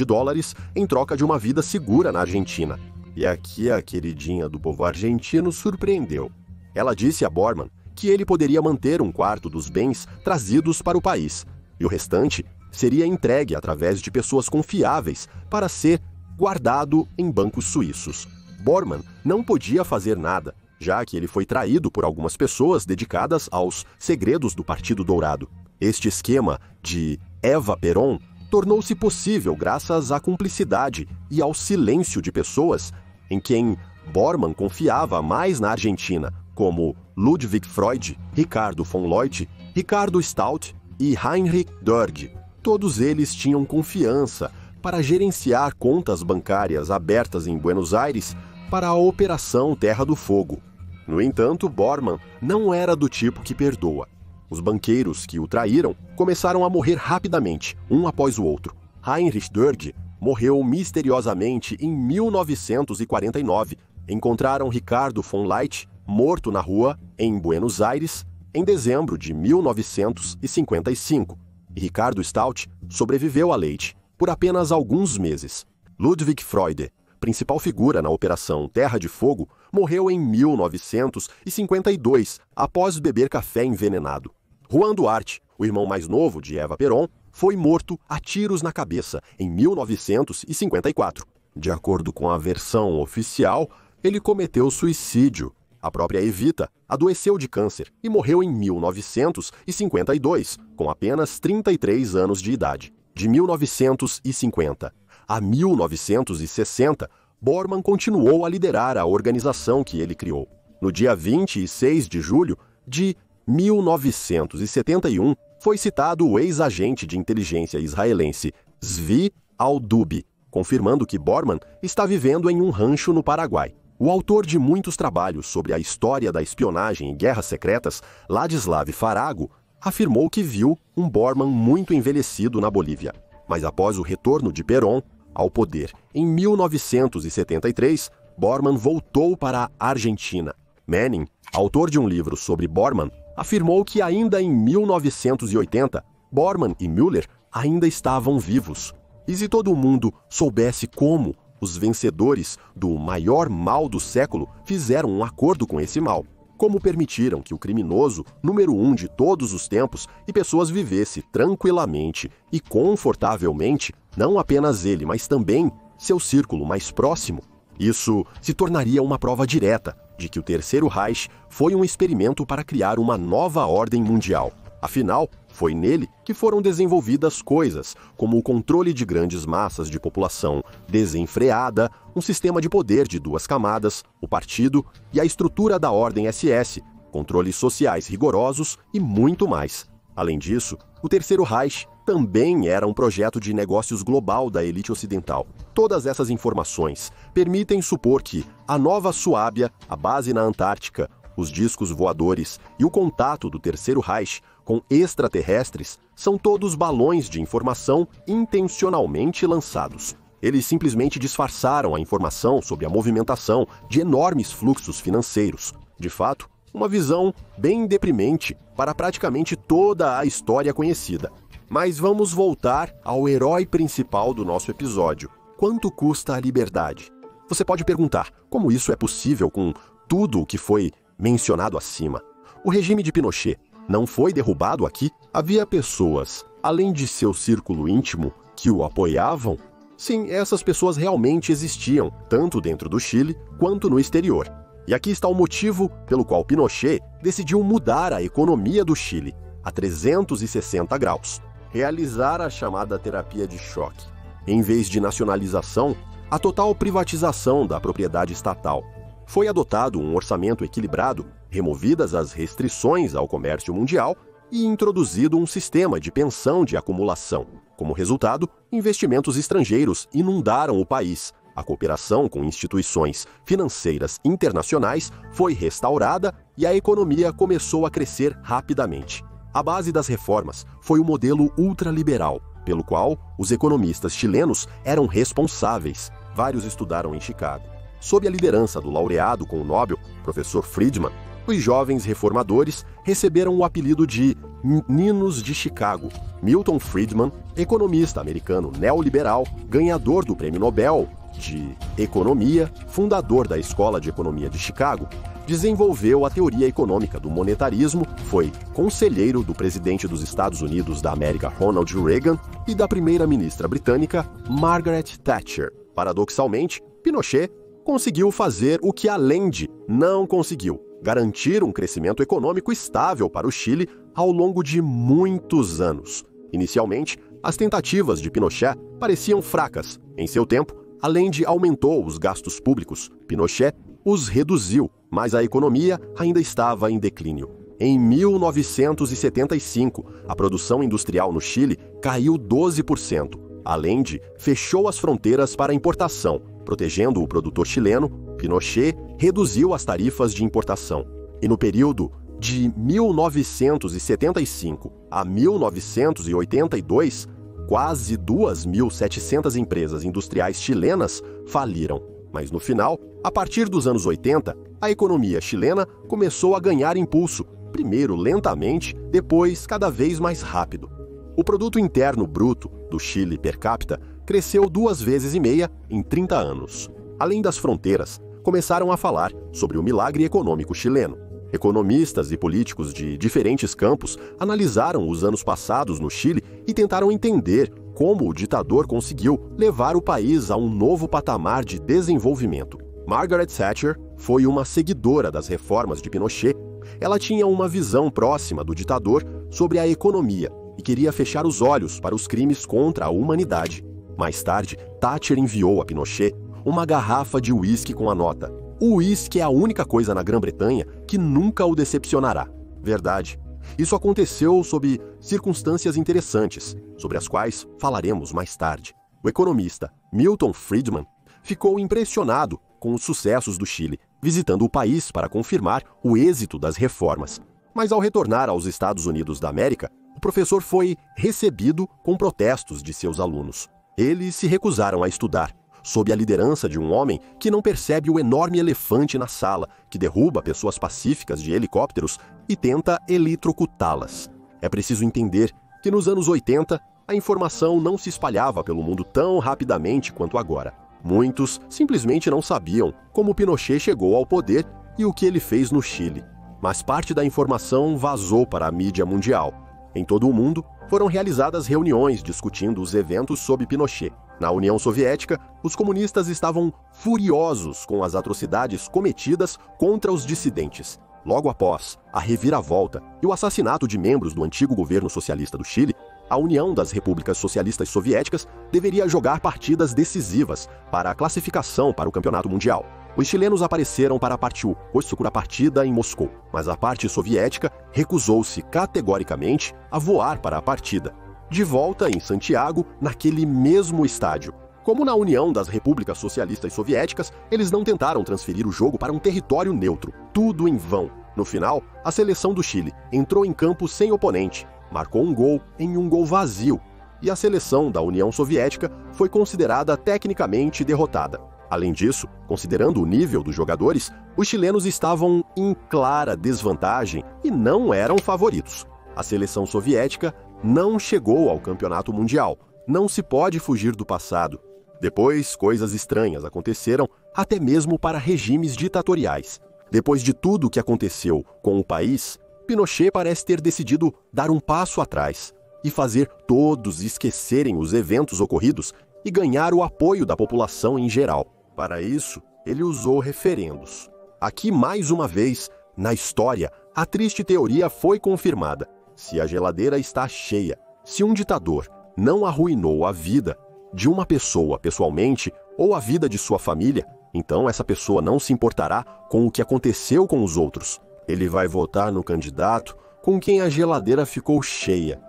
em troca de uma vida segura na Argentina. E aqui a queridinha do povo argentino surpreendeu. Ela disse a Bormann que ele poderia manter um quarto dos bens trazidos para o país, e o restante seria entregue através de pessoas confiáveis para ser guardado em bancos suíços. Bormann não podia fazer nada, já que ele foi traído por algumas pessoas dedicadas aos segredos do Partido Dourado. Este esquema de Eva Perón tornou-se possível graças à cumplicidade e ao silêncio de pessoas em quem Bormann confiava mais na Argentina, como Ludwig Freud, Ricardo von Leuth, Ricardo Stout e Heinrich Dörge. Todos eles tinham confiança para gerenciar contas bancárias abertas em Buenos Aires para a Operação Terra do Fogo. No entanto, Bormann não era do tipo que perdoa. Os banqueiros que o traíram começaram a morrer rapidamente, um após o outro. Heinrich Dörge morreu misteriosamente em 1949. Encontraram Ricardo von Leuth morto na rua, em Buenos Aires, em dezembro de 1955. E Ricardo Stout sobreviveu a Leuth por apenas alguns meses. Ludwig Freud, principal figura na Operação Terra de Fogo, morreu em 1952, após beber café envenenado. Juan Duarte, o irmão mais novo de Eva Perón, foi morto a tiros na cabeça em 1954. De acordo com a versão oficial, ele cometeu suicídio. A própria Evita adoeceu de câncer e morreu em 1952, com apenas 33 anos de idade. De 1950 a 1960, Bormann continuou a liderar a organização que ele criou. No dia 26 de julho de 1971, foi citado o ex-agente de inteligência israelense Zvi Al-Dubi, confirmando que Bormann está vivendo em um rancho no Paraguai. O autor de muitos trabalhos sobre a história da espionagem e guerras secretas, Ladislav Farago, afirmou que viu um Bormann muito envelhecido na Bolívia. Mas após o retorno de Perón ao poder em 1973, Bormann voltou para a Argentina. Manning, autor de um livro sobre Bormann, afirmou que ainda em 1980, Bormann e Müller ainda estavam vivos. E se todo mundo soubesse como os vencedores do maior mal do século fizeram um acordo com esse mal, como permitiram que o criminoso número 1 de todos os tempos e pessoas vivesse tranquilamente e confortavelmente, não apenas ele, mas também seu círculo mais próximo. Isso se tornaria uma prova direta de que o Terceiro Reich foi um experimento para criar uma nova ordem mundial. Afinal, foi nele que foram desenvolvidas coisas como o controle de grandes massas de população desenfreada, um sistema de poder de 2 camadas, o partido e a estrutura da ordem SS, controles sociais rigorosos e muito mais. Além disso, o Terceiro Reich também era um projeto de negócios global da elite ocidental. Todas essas informações permitem supor que a Nova Suábia, a base na Antártica, os discos voadores e o contato do Terceiro Reich com extraterrestres são todos balões de informação intencionalmente lançados. Eles simplesmente disfarçaram a informação sobre a movimentação de enormes fluxos financeiros. De fato, uma visão bem deprimente para praticamente toda a história conhecida. Mas vamos voltar ao herói principal do nosso episódio. Quanto custa a liberdade? Você pode perguntar, como isso é possível com tudo o que foi mencionado acima? O regime de Pinochet não foi derrubado aqui? Havia pessoas, além de seu círculo íntimo, que o apoiavam? Sim, essas pessoas realmente existiam, tanto dentro do Chile quanto no exterior. E aqui está o motivo pelo qual Pinochet decidiu mudar a economia do Chile a 360 graus. Realizar a chamada terapia de choque. Em vez de nacionalização, a total privatização da propriedade estatal. Foi adotado um orçamento equilibrado, removidas as restrições ao comércio mundial e introduzido um sistema de pensão de acumulação. Como resultado, investimentos estrangeiros inundaram o país. A cooperação com instituições financeiras internacionais foi restaurada e a economia começou a crescer rapidamente. A base das reformas foi o modelo ultraliberal, pelo qual os economistas chilenos eram responsáveis. Vários estudaram em Chicago. Sob a liderança do laureado com o Nobel, professor Friedman, os jovens reformadores receberam o apelido de Meninos de Chicago. Milton Friedman, economista americano neoliberal, ganhador do Prêmio Nobel de Economia, fundador da Escola de Economia de Chicago, desenvolveu a teoria econômica do monetarismo, foi conselheiro do presidente dos Estados Unidos da América Ronald Reagan e da primeira-ministra britânica Margaret Thatcher. Paradoxalmente, Pinochet conseguiu fazer o que Allende não conseguiu: garantir um crescimento econômico estável para o Chile ao longo de muitos anos. Inicialmente, as tentativas de Pinochet pareciam fracas. Em seu tempo, Allende aumentou os gastos públicos. Pinochet os reduziu, mas a economia ainda estava em declínio. Em 1975, a produção industrial no Chile caiu 12%. Allende fechou as fronteiras para a importação. Protegendo o produtor chileno, Pinochet reduziu as tarifas de importação. E no período de 1975 a 1982, quase 2.700 empresas industriais chilenas faliram. Mas no final, a partir dos anos 80, a economia chilena começou a ganhar impulso, primeiro lentamente, depois cada vez mais rápido. O produto interno bruto do Chile per capita cresceu 2,5 vezes em 30 anos. Além das fronteiras, começaram a falar sobre o milagre econômico chileno. Economistas e políticos de diferentes campos analisaram os anos passados no Chile e tentaram entender como o ditador conseguiu levar o país a um novo patamar de desenvolvimento. Margaret Thatcher foi uma seguidora das reformas de Pinochet. Ela tinha uma visão próxima do ditador sobre a economia e queria fechar os olhos para os crimes contra a humanidade. Mais tarde, Thatcher enviou a Pinochet uma garrafa de uísque com a nota: "O uísque é a única coisa na Grã-Bretanha que nunca o decepcionará." Verdade. Isso aconteceu sob circunstâncias interessantes, sobre as quais falaremos mais tarde. O economista Milton Friedman ficou impressionado com os sucessos do Chile, visitando o país para confirmar o êxito das reformas. Mas ao retornar aos Estados Unidos da América, o professor foi recebido com protestos de seus alunos. Eles se recusaram a estudar, sob a liderança de um homem que não percebe o enorme elefante na sala, que derruba pessoas pacíficas de helicópteros e tenta eletrocutá-las. É preciso entender que nos anos 80, a informação não se espalhava pelo mundo tão rapidamente quanto agora. Muitos simplesmente não sabiam como Pinochet chegou ao poder e o que ele fez no Chile. Mas parte da informação vazou para a mídia mundial. Em todo o mundo, foram realizadas reuniões discutindo os eventos sob Pinochet. Na União Soviética, os comunistas estavam furiosos com as atrocidades cometidas contra os dissidentes. Logo após a reviravolta e o assassinato de membros do antigo governo socialista do Chile, a União das Repúblicas Socialistas Soviéticas deveria jogar partidas decisivas para a classificação para o Campeonato Mundial. Os chilenos apareceram para a Partiu, a partida em Moscou, mas a parte soviética recusou-se categoricamente a voar para a partida. De volta em Santiago, naquele mesmo estádio. Como na União das Repúblicas Socialistas Soviéticas, eles não tentaram transferir o jogo para um território neutro. Tudo em vão. No final, a seleção do Chile entrou em campo sem oponente, marcou um gol em um gol vazio, e a seleção da União Soviética foi considerada tecnicamente derrotada. Além disso, considerando o nível dos jogadores, os chilenos estavam em clara desvantagem e não eram favoritos. A seleção soviética não chegou ao campeonato mundial. Não se pode fugir do passado. Depois, coisas estranhas aconteceram, até mesmo para regimes ditatoriais. Depois de tudo o que aconteceu com o país, Pinochet parece ter decidido dar um passo atrás e fazer todos esquecerem os eventos ocorridos e ganhar o apoio da população em geral. Para isso, ele usou referendos. Aqui, mais uma vez, na história, a triste teoria foi confirmada. Se a geladeira está cheia, se um ditador não arruinou a vida de uma pessoa pessoalmente ou a vida de sua família, então essa pessoa não se importará com o que aconteceu com os outros. Ele vai votar no candidato com quem a geladeira ficou cheia.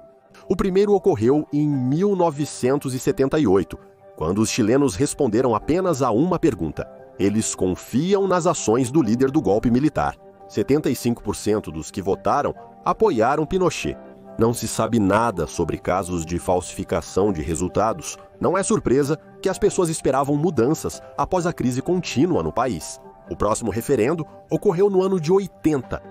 O primeiro ocorreu em 1978, quando os chilenos responderam apenas a uma pergunta. Eles confiam nas ações do líder do golpe militar. 75% dos que votaram apoiaram Pinochet. Não se sabe nada sobre casos de falsificação de resultados. Não é surpresa que as pessoas esperavam mudanças após a crise contínua no país. O próximo referendo ocorreu no ano de 80.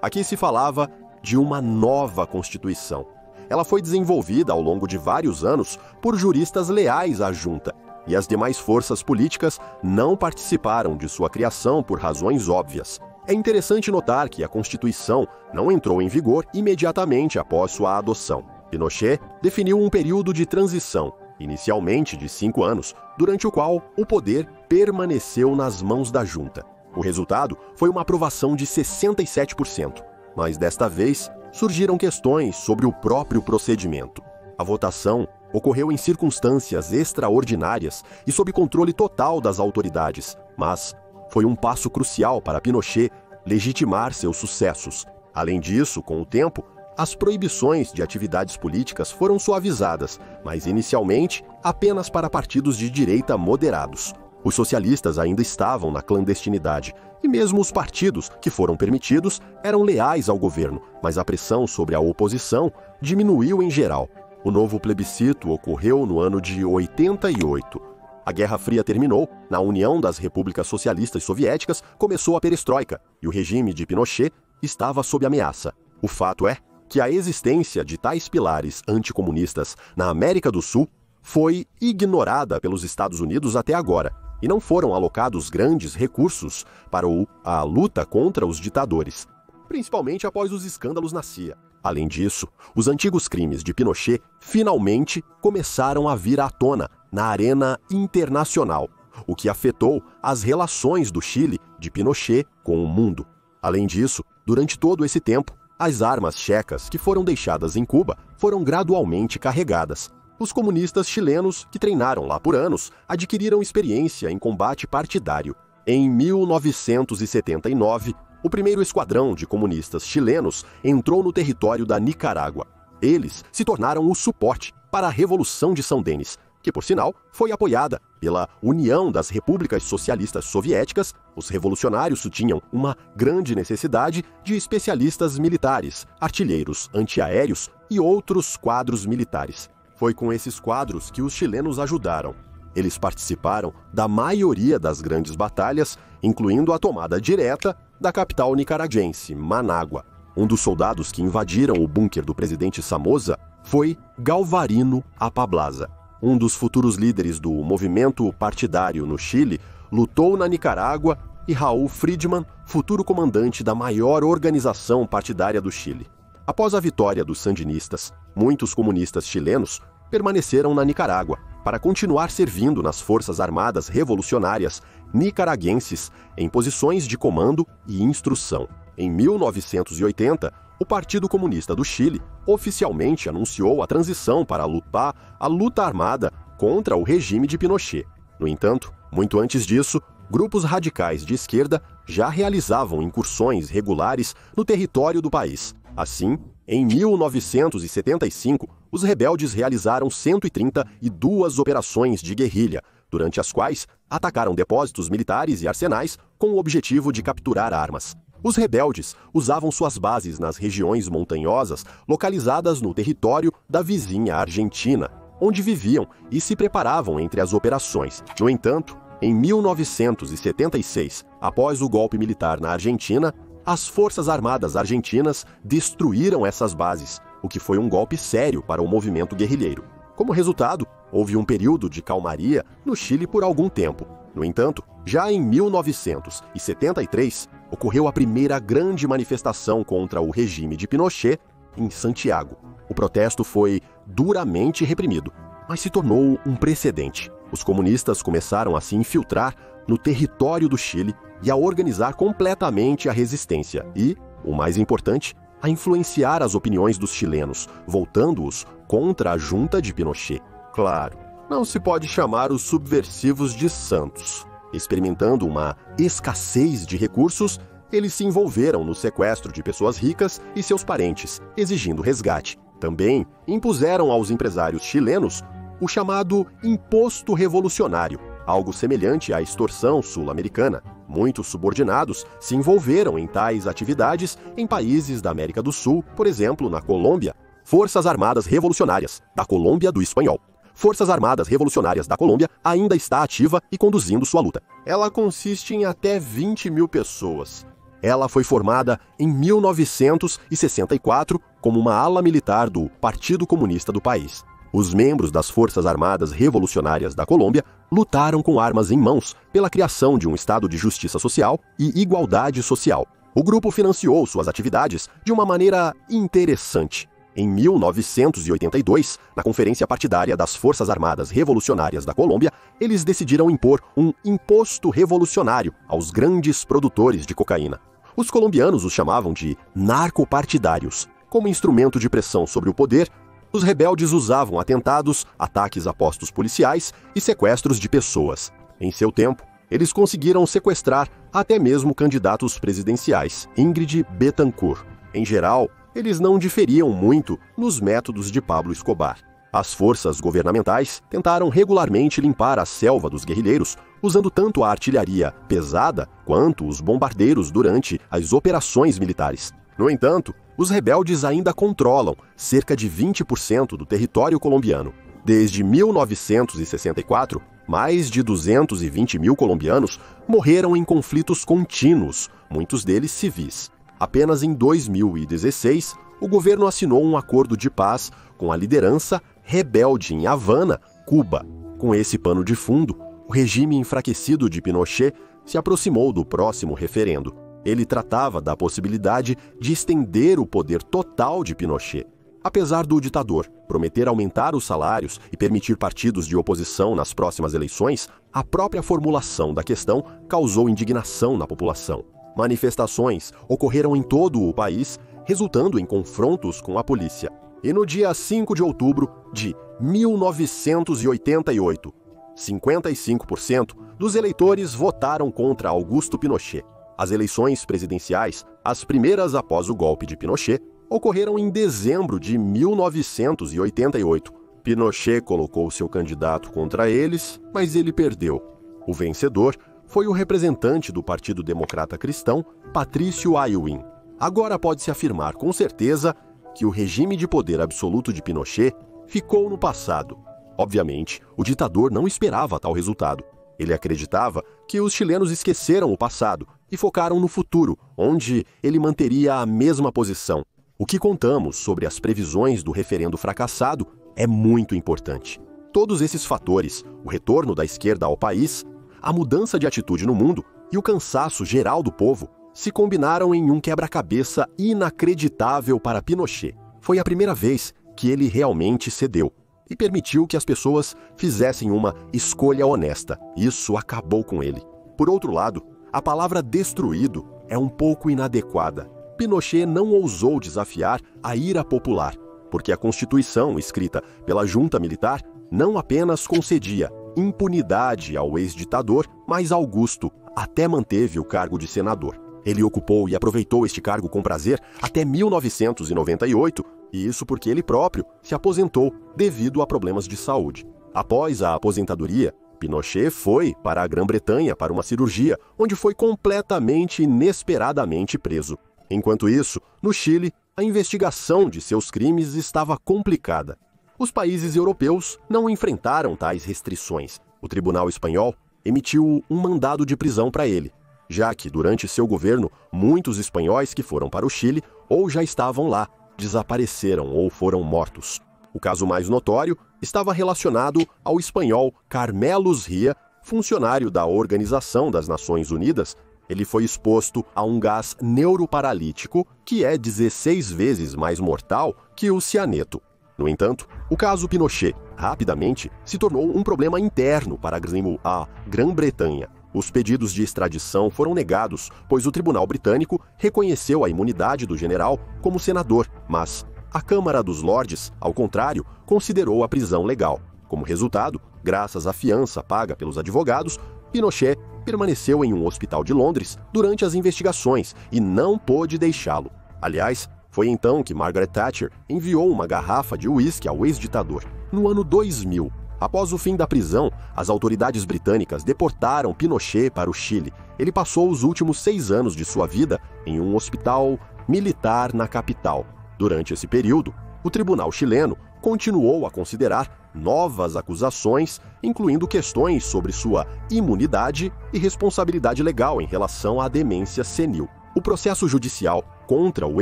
Aqui se falava de uma nova Constituição. Ela foi desenvolvida ao longo de vários anos por juristas leais à junta, e as demais forças políticas não participaram de sua criação por razões óbvias. É interessante notar que a Constituição não entrou em vigor imediatamente após sua adoção. Pinochet definiu um período de transição, inicialmente de 5 anos, durante o qual o poder permaneceu nas mãos da junta. O resultado foi uma aprovação de 67%, mas desta vez surgiram questões sobre o próprio procedimento. A votação ocorreu em circunstâncias extraordinárias e sob controle total das autoridades, mas foi um passo crucial para Pinochet legitimar seus sucessos. Além disso, com o tempo, as proibições de atividades políticas foram suavizadas, mas inicialmente apenas para partidos de direita moderados. Os socialistas ainda estavam na clandestinidade, e mesmo os partidos que foram permitidos eram leais ao governo, mas a pressão sobre a oposição diminuiu em geral. O novo plebiscito ocorreu no ano de 88. A Guerra Fria terminou, na União das Repúblicas Socialistas Soviéticas começou a perestroika e o regime de Pinochet estava sob ameaça. O fato é que a existência de tais pilares anticomunistas na América do Sul foi ignorada pelos Estados Unidos até agora e não foram alocados grandes recursos para a luta contra os ditadores, principalmente após os escândalos na CIA. Além disso, os antigos crimes de Pinochet finalmente começaram a vir à tona na arena internacional, o que afetou as relações do Chile de Pinochet com o mundo. Além disso, durante todo esse tempo, as armas checas que foram deixadas em Cuba foram gradualmente carregadas. Os comunistas chilenos, que treinaram lá por anos, adquiriram experiência em combate partidário. Em 1979, o primeiro esquadrão de comunistas chilenos entrou no território da Nicarágua. Eles se tornaram o suporte para a Revolução de São Denis, que, por sinal, foi apoiada pela União das Repúblicas Socialistas Soviéticas. Os revolucionários tinham uma grande necessidade de especialistas militares, artilheiros antiaéreos e outros quadros militares. Foi com esses quadros que os chilenos ajudaram. Eles participaram da maioria das grandes batalhas, incluindo a tomada direta da capital nicaragüense, Manágua. Um dos soldados que invadiram o bunker do presidente Somoza foi Galvarino Apablaza. Um dos futuros líderes do movimento partidário no Chile lutou na Nicarágua, e Raul Friedman, futuro comandante da maior organização partidária do Chile. Após a vitória dos sandinistas, muitos comunistas chilenos permaneceram na Nicarágua para continuar servindo nas Forças Armadas Revolucionárias nicaraguenses em posições de comando e instrução. Em 1980, o Partido Comunista do Chile oficialmente anunciou a transição para a luta armada contra o regime de Pinochet. No entanto, muito antes disso, grupos radicais de esquerda já realizavam incursões regulares no território do país. Assim, em 1975, os rebeldes realizaram 132 operações de guerrilha, durante as quais atacaram depósitos militares e arsenais com o objetivo de capturar armas. Os rebeldes usavam suas bases nas regiões montanhosas localizadas no território da vizinha Argentina, onde viviam e se preparavam entre as operações. No entanto, em 1976, após o golpe militar na Argentina, as Forças Armadas Argentinas destruíram essas bases, o que foi um golpe sério para o movimento guerrilheiro. Como resultado, houve um período de calmaria no Chile por algum tempo. No entanto, já em 1973, ocorreu a primeira grande manifestação contra o regime de Pinochet em Santiago. O protesto foi duramente reprimido, mas se tornou um precedente. Os comunistas começaram a se infiltrar no território do Chile e a organizar completamente a resistência e, o mais importante, a influenciar as opiniões dos chilenos, voltando-os contra a junta de Pinochet. Claro, não se pode chamar os subversivos de santos. Experimentando uma escassez de recursos, eles se envolveram no sequestro de pessoas ricas e seus parentes, exigindo resgate. Também impuseram aos empresários chilenos o chamado Imposto Revolucionário, algo semelhante à extorsão sul-americana. Muitos subordinados se envolveram em tais atividades em países da América do Sul, por exemplo, na Colômbia. Forças Armadas Revolucionárias da Colômbia do Espanhol. Forças Armadas Revolucionárias da Colômbia ainda está ativa e conduzindo sua luta. Ela consiste em até 20 mil pessoas. Ela foi formada em 1964 como uma ala militar do Partido Comunista do país. Os membros das Forças Armadas Revolucionárias da Colômbia lutaram com armas em mãos pela criação de um estado de justiça social e igualdade social. O grupo financiou suas atividades de uma maneira interessante. Em 1982, na Conferência Partidária das Forças Armadas Revolucionárias da Colômbia, eles decidiram impor um imposto revolucionário aos grandes produtores de cocaína. Os colombianos os chamavam de narcopartidários. Como instrumento de pressão sobre o poder, os rebeldes usavam atentados, ataques a postos policiais e sequestros de pessoas. Em seu tempo, eles conseguiram sequestrar até mesmo candidatos presidenciais, Ingrid Betancourt. Em geral, eles não diferiam muito nos métodos de Pablo Escobar. As forças governamentais tentaram regularmente limpar a selva dos guerrilheiros, usando tanto a artilharia pesada quanto os bombardeiros durante as operações militares. No entanto, os rebeldes ainda controlam cerca de 20% do território colombiano. Desde 1964, mais de 220 mil colombianos morreram em conflitos contínuos, muitos deles civis. Apenas em 2016, o governo assinou um acordo de paz com a liderança rebelde em Havana, Cuba. Com esse pano de fundo, o regime enfraquecido de Pinochet se aproximou do próximo referendo. Ele tratava da possibilidade de estender o poder total de Pinochet. Apesar do ditador prometer aumentar os salários e permitir partidos de oposição nas próximas eleições, a própria formulação da questão causou indignação na população. Manifestações ocorreram em todo o país, resultando em confrontos com a polícia. E no dia 5 de outubro de 1988, 55% dos eleitores votaram contra Augusto Pinochet. As eleições presidenciais, as primeiras após o golpe de Pinochet, ocorreram em dezembro de 1988. Pinochet colocou seu candidato contra eles, mas ele perdeu. O vencedor foi o representante do Partido Democrata Cristão, Patrício Aylwin. Agora pode-se afirmar com certeza que o regime de poder absoluto de Pinochet ficou no passado. Obviamente, o ditador não esperava tal resultado. Ele acreditava que os chilenos esqueceram o passado e focaram no futuro, onde ele manteria a mesma posição. O que contamos sobre as previsões do referendo fracassado é muito importante. Todos esses fatores, o retorno da esquerda ao país, a mudança de atitude no mundo e o cansaço geral do povo, se combinaram em um quebra-cabeça inacreditável para Pinochet. Foi a primeira vez que ele realmente cedeu e permitiu que as pessoas fizessem uma escolha honesta. Isso acabou com ele. Por outro lado, a palavra destruído é um pouco inadequada. Pinochet não ousou desafiar a ira popular, porque a Constituição, escrita pela junta militar, não apenas concedia impunidade ao ex-ditador, mas Augusto até manteve o cargo de senador. Ele ocupou e aproveitou este cargo com prazer até 1998, e isso porque ele próprio se aposentou devido a problemas de saúde. Após a aposentadoria, Pinochet foi para a Grã-Bretanha para uma cirurgia, onde foi completamente inesperadamente preso. Enquanto isso, no Chile, a investigação de seus crimes estava complicada. Os países europeus não enfrentaram tais restrições. O Tribunal Espanhol emitiu um mandado de prisão para ele, já que, durante seu governo, muitos espanhóis que foram para o Chile ou já estavam lá, desapareceram ou foram mortos. O caso mais notório estava relacionado ao espanhol Carmelos Ria, funcionário da Organização das Nações Unidas. Ele foi exposto a um gás neuroparalítico que é 16 vezes mais mortal que o cianeto. No entanto, o caso Pinochet rapidamente se tornou um problema interno para a Grã-Bretanha. Os pedidos de extradição foram negados, pois o Tribunal Britânico reconheceu a imunidade do general como senador, mas a Câmara dos Lordes, ao contrário, considerou a prisão legal. Como resultado, graças à fiança paga pelos advogados, Pinochet permaneceu em um hospital de Londres durante as investigações e não pôde deixá-lo. Aliás, Foi então que Margaret Thatcher enviou uma garrafa de uísque ao ex-ditador. No ano 2000, após o fim da prisão, as autoridades britânicas deportaram Pinochet para o Chile. Ele passou os últimos 6 anos de sua vida em um hospital militar na capital. Durante esse período, o tribunal chileno continuou a considerar novas acusações, incluindo questões sobre sua imunidade e responsabilidade legal em relação à demência senil. O processo judicial contra o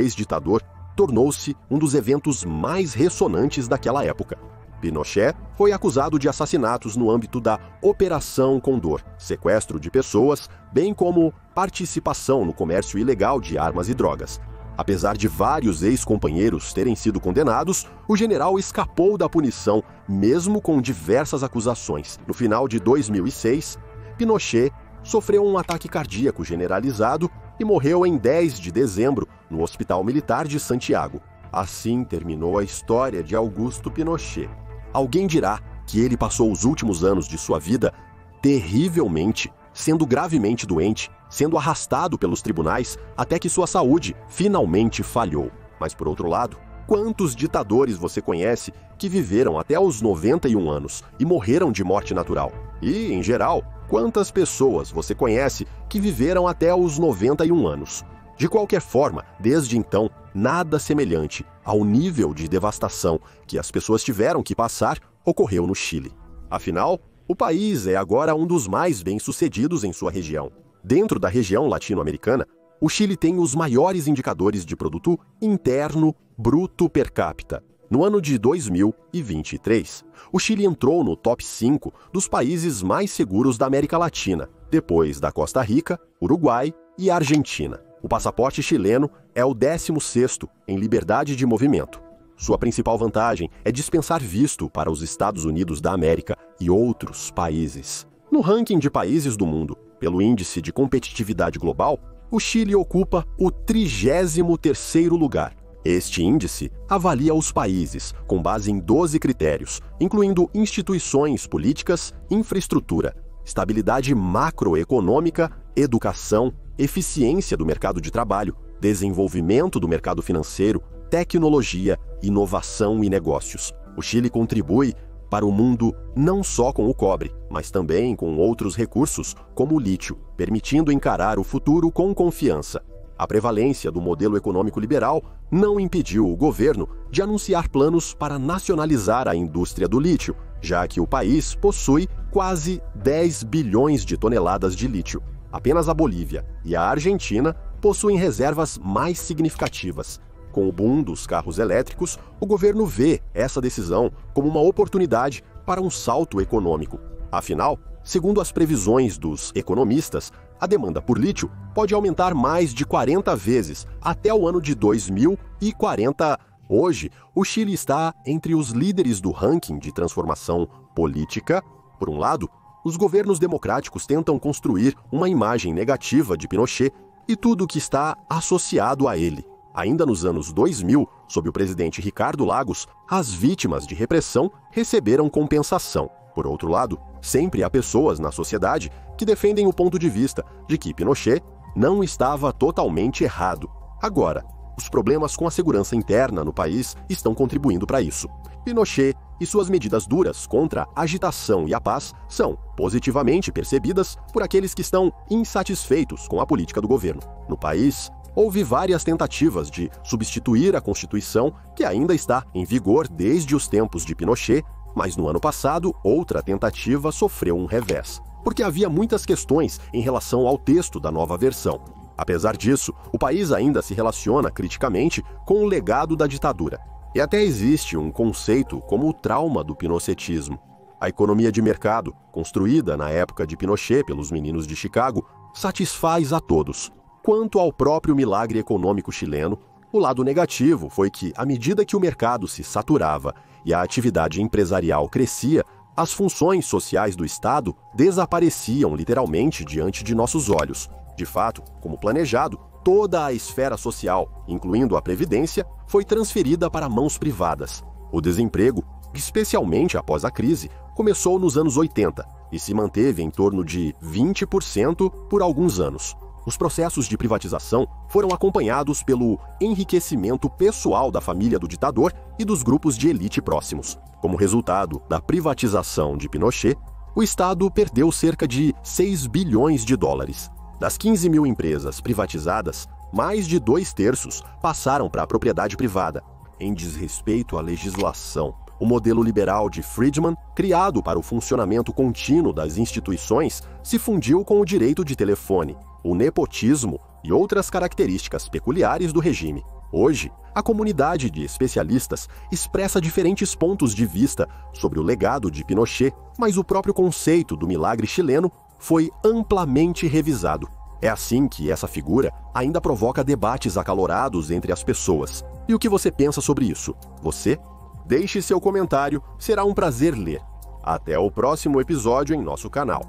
ex-ditador tornou-se um dos eventos mais ressonantes daquela época. Pinochet foi acusado de assassinatos no âmbito da Operação Condor, sequestro de pessoas, bem como participação no comércio ilegal de armas e drogas. Apesar de vários ex-companheiros terem sido condenados, o general escapou da punição, mesmo com diversas acusações. No final de 2006, Pinochet sofreu um ataque cardíaco generalizado e morreu em 10 de dezembro no Hospital Militar de Santiago. Assim terminou a história de Augusto Pinochet. Alguém dirá que ele passou os últimos anos de sua vida terrivelmente, sendo gravemente doente, sendo arrastado pelos tribunais até que sua saúde finalmente falhou. Mas por outro lado, quantos ditadores você conhece que viveram até os 91 anos e morreram de morte natural? E, em geral, quantas pessoas você conhece que viveram até os 91 anos? De qualquer forma, desde então, nada semelhante ao nível de devastação que as pessoas tiveram que passar ocorreu no Chile. Afinal, o país é agora um dos mais bem-sucedidos em sua região. Dentro da região latino-americana, o Chile tem os maiores indicadores de produto interno bruto per capita. No ano de 2023, o Chile entrou no top 5 dos países mais seguros da América Latina, depois da Costa Rica, Uruguai e Argentina. O passaporte chileno é o 16º em liberdade de movimento. Sua principal vantagem é dispensar visto para os Estados Unidos da América e outros países. No ranking de países do mundo, pelo Índice de Competitividade Global, o Chile ocupa o 33º lugar. Este índice avalia os países com base em 12 critérios, incluindo instituições políticas, infraestrutura, estabilidade macroeconômica, educação, eficiência do mercado de trabalho, desenvolvimento do mercado financeiro, tecnologia, inovação e negócios. O Chile contribui para o mundo não só com o cobre, mas também com outros recursos, como o lítio, permitindo encarar o futuro com confiança. A prevalência do modelo econômico liberal não impediu o governo de anunciar planos para nacionalizar a indústria do lítio, já que o país possui quase 10 bilhões de toneladas de lítio. Apenas a Bolívia e a Argentina possuem reservas mais significativas. Com o boom dos carros elétricos, o governo vê essa decisão como uma oportunidade para um salto econômico. Afinal, segundo as previsões dos economistas, a demanda por lítio pode aumentar mais de 40 vezes até o ano de 2040. Hoje, o Chile está entre os líderes do ranking de transformação política. Por um lado, os governos democráticos tentam construir uma imagem negativa de Pinochet e tudo o que está associado a ele. Ainda nos anos 2000, sob o presidente Ricardo Lagos, as vítimas de repressão receberam compensação. Por outro lado, sempre há pessoas na sociedade que defendem o ponto de vista de que Pinochet não estava totalmente errado. Agora, os problemas com a segurança interna no país estão contribuindo para isso. Pinochet e suas medidas duras contra a agitação e a paz são positivamente percebidas por aqueles que estão insatisfeitos com a política do governo. No país, houve várias tentativas de substituir a Constituição, que ainda está em vigor desde os tempos de Pinochet, mas no ano passado, outra tentativa sofreu um revés, porque havia muitas questões em relação ao texto da nova versão. Apesar disso, o país ainda se relaciona criticamente com o legado da ditadura. E até existe um conceito como o trauma do pinochetismo. A economia de mercado, construída na época de Pinochet pelos meninos de Chicago, satisfaz a todos. Quanto ao próprio milagre econômico chileno, o lado negativo foi que, à medida que o mercado se saturava e a atividade empresarial crescia, as funções sociais do Estado desapareciam literalmente diante de nossos olhos. De fato, como planejado, toda a esfera social, incluindo a previdência, foi transferida para mãos privadas. O desemprego, especialmente após a crise, começou nos anos 80 e se manteve em torno de 20% por alguns anos. Os processos de privatização foram acompanhados pelo enriquecimento pessoal da família do ditador e dos grupos de elite próximos. Como resultado da privatização de Pinochet, o Estado perdeu cerca de 6 bilhões de dólares. Das 15 mil empresas privatizadas, mais de 2/3 passaram para a propriedade privada. Em desrespeito à legislação, o modelo liberal de Friedman, criado para o funcionamento contínuo das instituições, se fundiu com o direito de telefone, o nepotismo e outras características peculiares do regime. Hoje, a comunidade de especialistas expressa diferentes pontos de vista sobre o legado de Pinochet, mas o próprio conceito do milagre chileno foi amplamente revisado. É assim que essa figura ainda provoca debates acalorados entre as pessoas. E o que você pensa sobre isso? Você? Deixe seu comentário, será um prazer ler. Até o próximo episódio em nosso canal.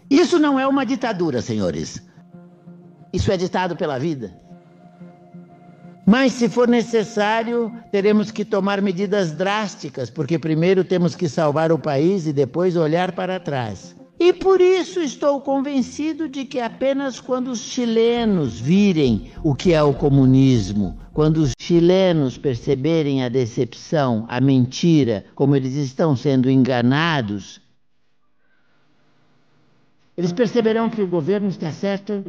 Isso não é uma ditadura, senhores. Isso é ditado pela vida. Mas, se for necessário, teremos que tomar medidas drásticas, porque primeiro temos que salvar o país e depois olhar para trás. E por isso estou convencido de que apenas quando os chilenos virem o que é o comunismo, quando os chilenos perceberem a decepção, a mentira, como eles estão sendo enganados, eles perceberão que o governo está certo